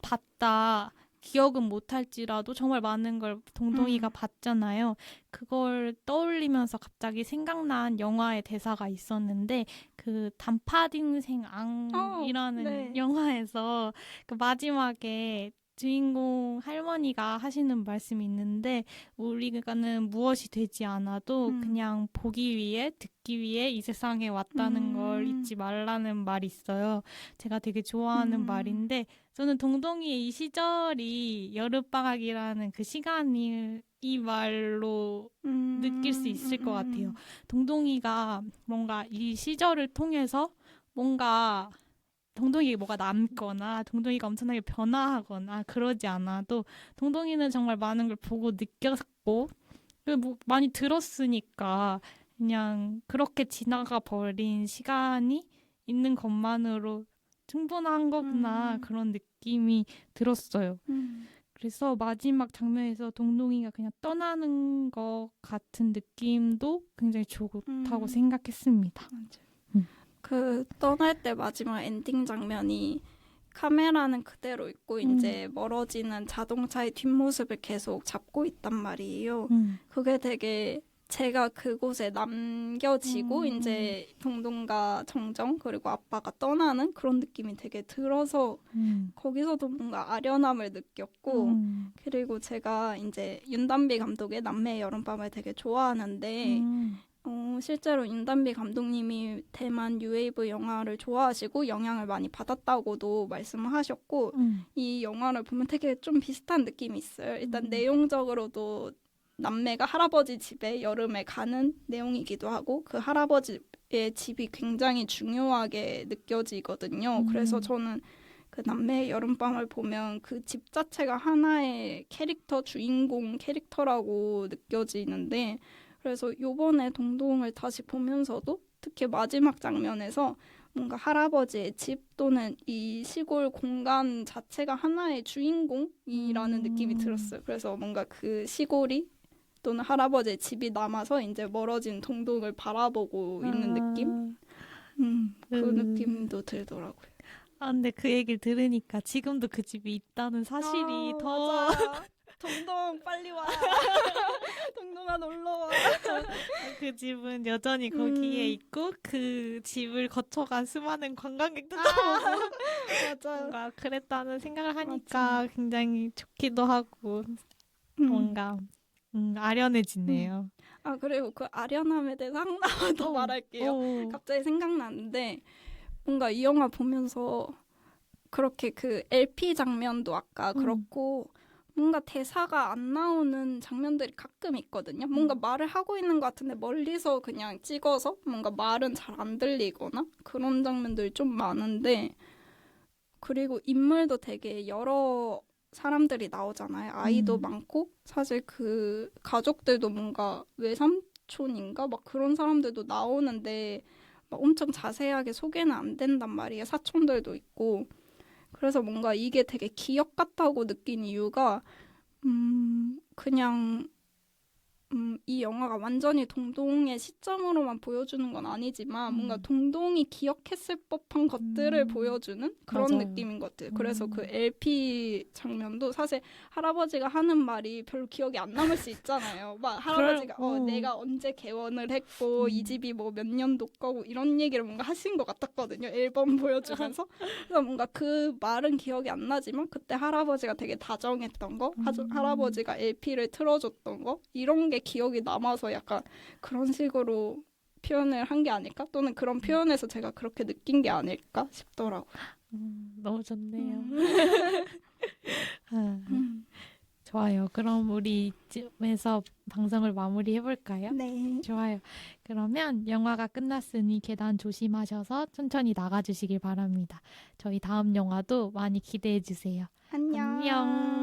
봤다. 기억은 못할지라도 정말 많은 걸 동동이가 봤잖아요. 그걸 떠올리면서 갑자기 생각난 영화의 대사가 있었는데 그 단팥인생 앙이라는 네. 영화에서 그 마지막에 주인공 할머니가 하시는 말씀이 있는데 우리가는 무엇이 되지 않아도 그냥 보기 위해 듣기 위해 이 세상에 왔다는 걸 잊지 말라는 말이 있어요. 제가 되게 좋아하는 말인데 저는 동동이의 이 시절이 여름방학이라는 그 시간이 이 말로 느낄 수 있을 것 같아요. 동동이가 뭔가 이 시절을 통해서 뭔가 동동이에게 뭐가 남거나 동동이가 엄청나게 변화하거나 그러지 않아도 동동이는 정말 많은 걸 보고 느꼈고 뭐 많이 들었으니까 그냥 그렇게 지나가 버린 시간이 있는 것만으로 충분한 거구나 그런 느낌이 들었어요. 그래서 마지막 장면에서 동동이가 그냥 떠나는 것 같은 느낌도 굉장히 좋다고 생각했습니다. 그 떠날 때 마지막 엔딩 장면이 카메라는 그대로 있고 이제 멀어지는 자동차의 뒷모습을 계속 잡고 있단 말이에요. 그게 되게 제가 그곳에 남겨지고 이제 동동과 정정 그리고 아빠가 떠나는 그런 느낌이 되게 들어서 거기서도 뭔가 아련함을 느꼈고 그리고 제가 이제 윤단비 감독의 남매의 여름밤을 되게 좋아하는데 실제로 윤단비 감독님이 대만 뉴웨이브 영화를 좋아하시고 영향을 많이 받았다고도 말씀을 하셨고 이 영화를 보면 되게 좀 비슷한 느낌이 있어요. 일단 내용적으로도 남매가 할아버지 집에 여름에 가는 내용이기도 하고 그 할아버지의 집이 굉장히 중요하게 느껴지거든요. 그래서 저는 그 남매의 여름밤을 보면 그 집 자체가 하나의 캐릭터, 주인공 캐릭터라고 느껴지는데 그래서 요번에 동동을 다시 보면서도 특히 마지막 장면에서 뭔가 할아버지의 집 또는 이 시골 공간 자체가 하나의 주인공이라는 느낌이 들었어요. 그래서 뭔가 그 시골이 또는 할아버지의 집이 남아서 이제 멀어진 동동을 바라보고 있는 느낌? 그 느낌도 들더라고요. 근데 그 얘기를 들으니까 지금도 그 집이 있다는 사실이 더 맞아. 동동 빨리 와. 동동아 놀러 와. 그 집은 여전히 거기에 있고 그 집을 거쳐간 수많은 관광객들도 보고 맞아요. 뭔가 그랬다는 생각을 하니까 굉장히 좋기도 하고 뭔가 아련해지네요. 그리고 그 아련함에 대해서 하나만 더 말할게요. 갑자기 생각나는데 뭔가 이 영화 보면서 그렇게 그 LP 장면도 아까 그렇고 뭔가 대사가 안 나오는 장면들이 가끔 있거든요. 뭔가 말을 하고 있는 것 같은데 멀리서 그냥 찍어서 뭔가 말은 잘 안 들리거나 그런 장면들이 좀 많은데 그리고 인물도 되게 여러 사람들이 나오잖아요. 아이도 많고 사실 그 가족들도 뭔가 외삼촌인가 막 그런 사람들도 나오는데 막 엄청 자세하게 소개는 안 된단 말이에요. 사촌들도 있고. 그래서 뭔가 이게 되게 기억 같다고 느낀 이유가 그냥 이 영화가 완전히 동동의 시점으로만 보여주는 건 아니지만 뭔가 동동이 기억했을 법한 것들을 보여주는 그런 맞아요. 느낌인 것 같아요. 그래서 그 LP 장면도 사실 할아버지가 하는 말이 별로 기억이 안 남을 수 있잖아요. 막 할아버지가 내가 언제 개원을 했고 이 집이 뭐 몇 년도 거고 이런 얘기를 뭔가 하신 것 같았거든요. 앨범 보여주면서. 그래서 뭔가 그 말은 기억이 안 나지만 그때 할아버지가 되게 다정했던 거 할아버지가 LP를 틀어줬던 거 이런 게 기억이 남아서 약간 그런 식으로 표현을 한 게 아닐까? 또는 그런 표현에서 제가 그렇게 느낀 게 아닐까 싶더라고요. 너무 좋네요. 음. 아, 좋아요. 그럼 우리 이쯤에서 방송을 마무리해 볼까요? 네. 좋아요. 그러면 영화가 끝났으니 계단 조심하셔서 천천히 나가주시길 바랍니다. 저희 다음 영화도 많이 기대해 주세요. 안녕. 안녕.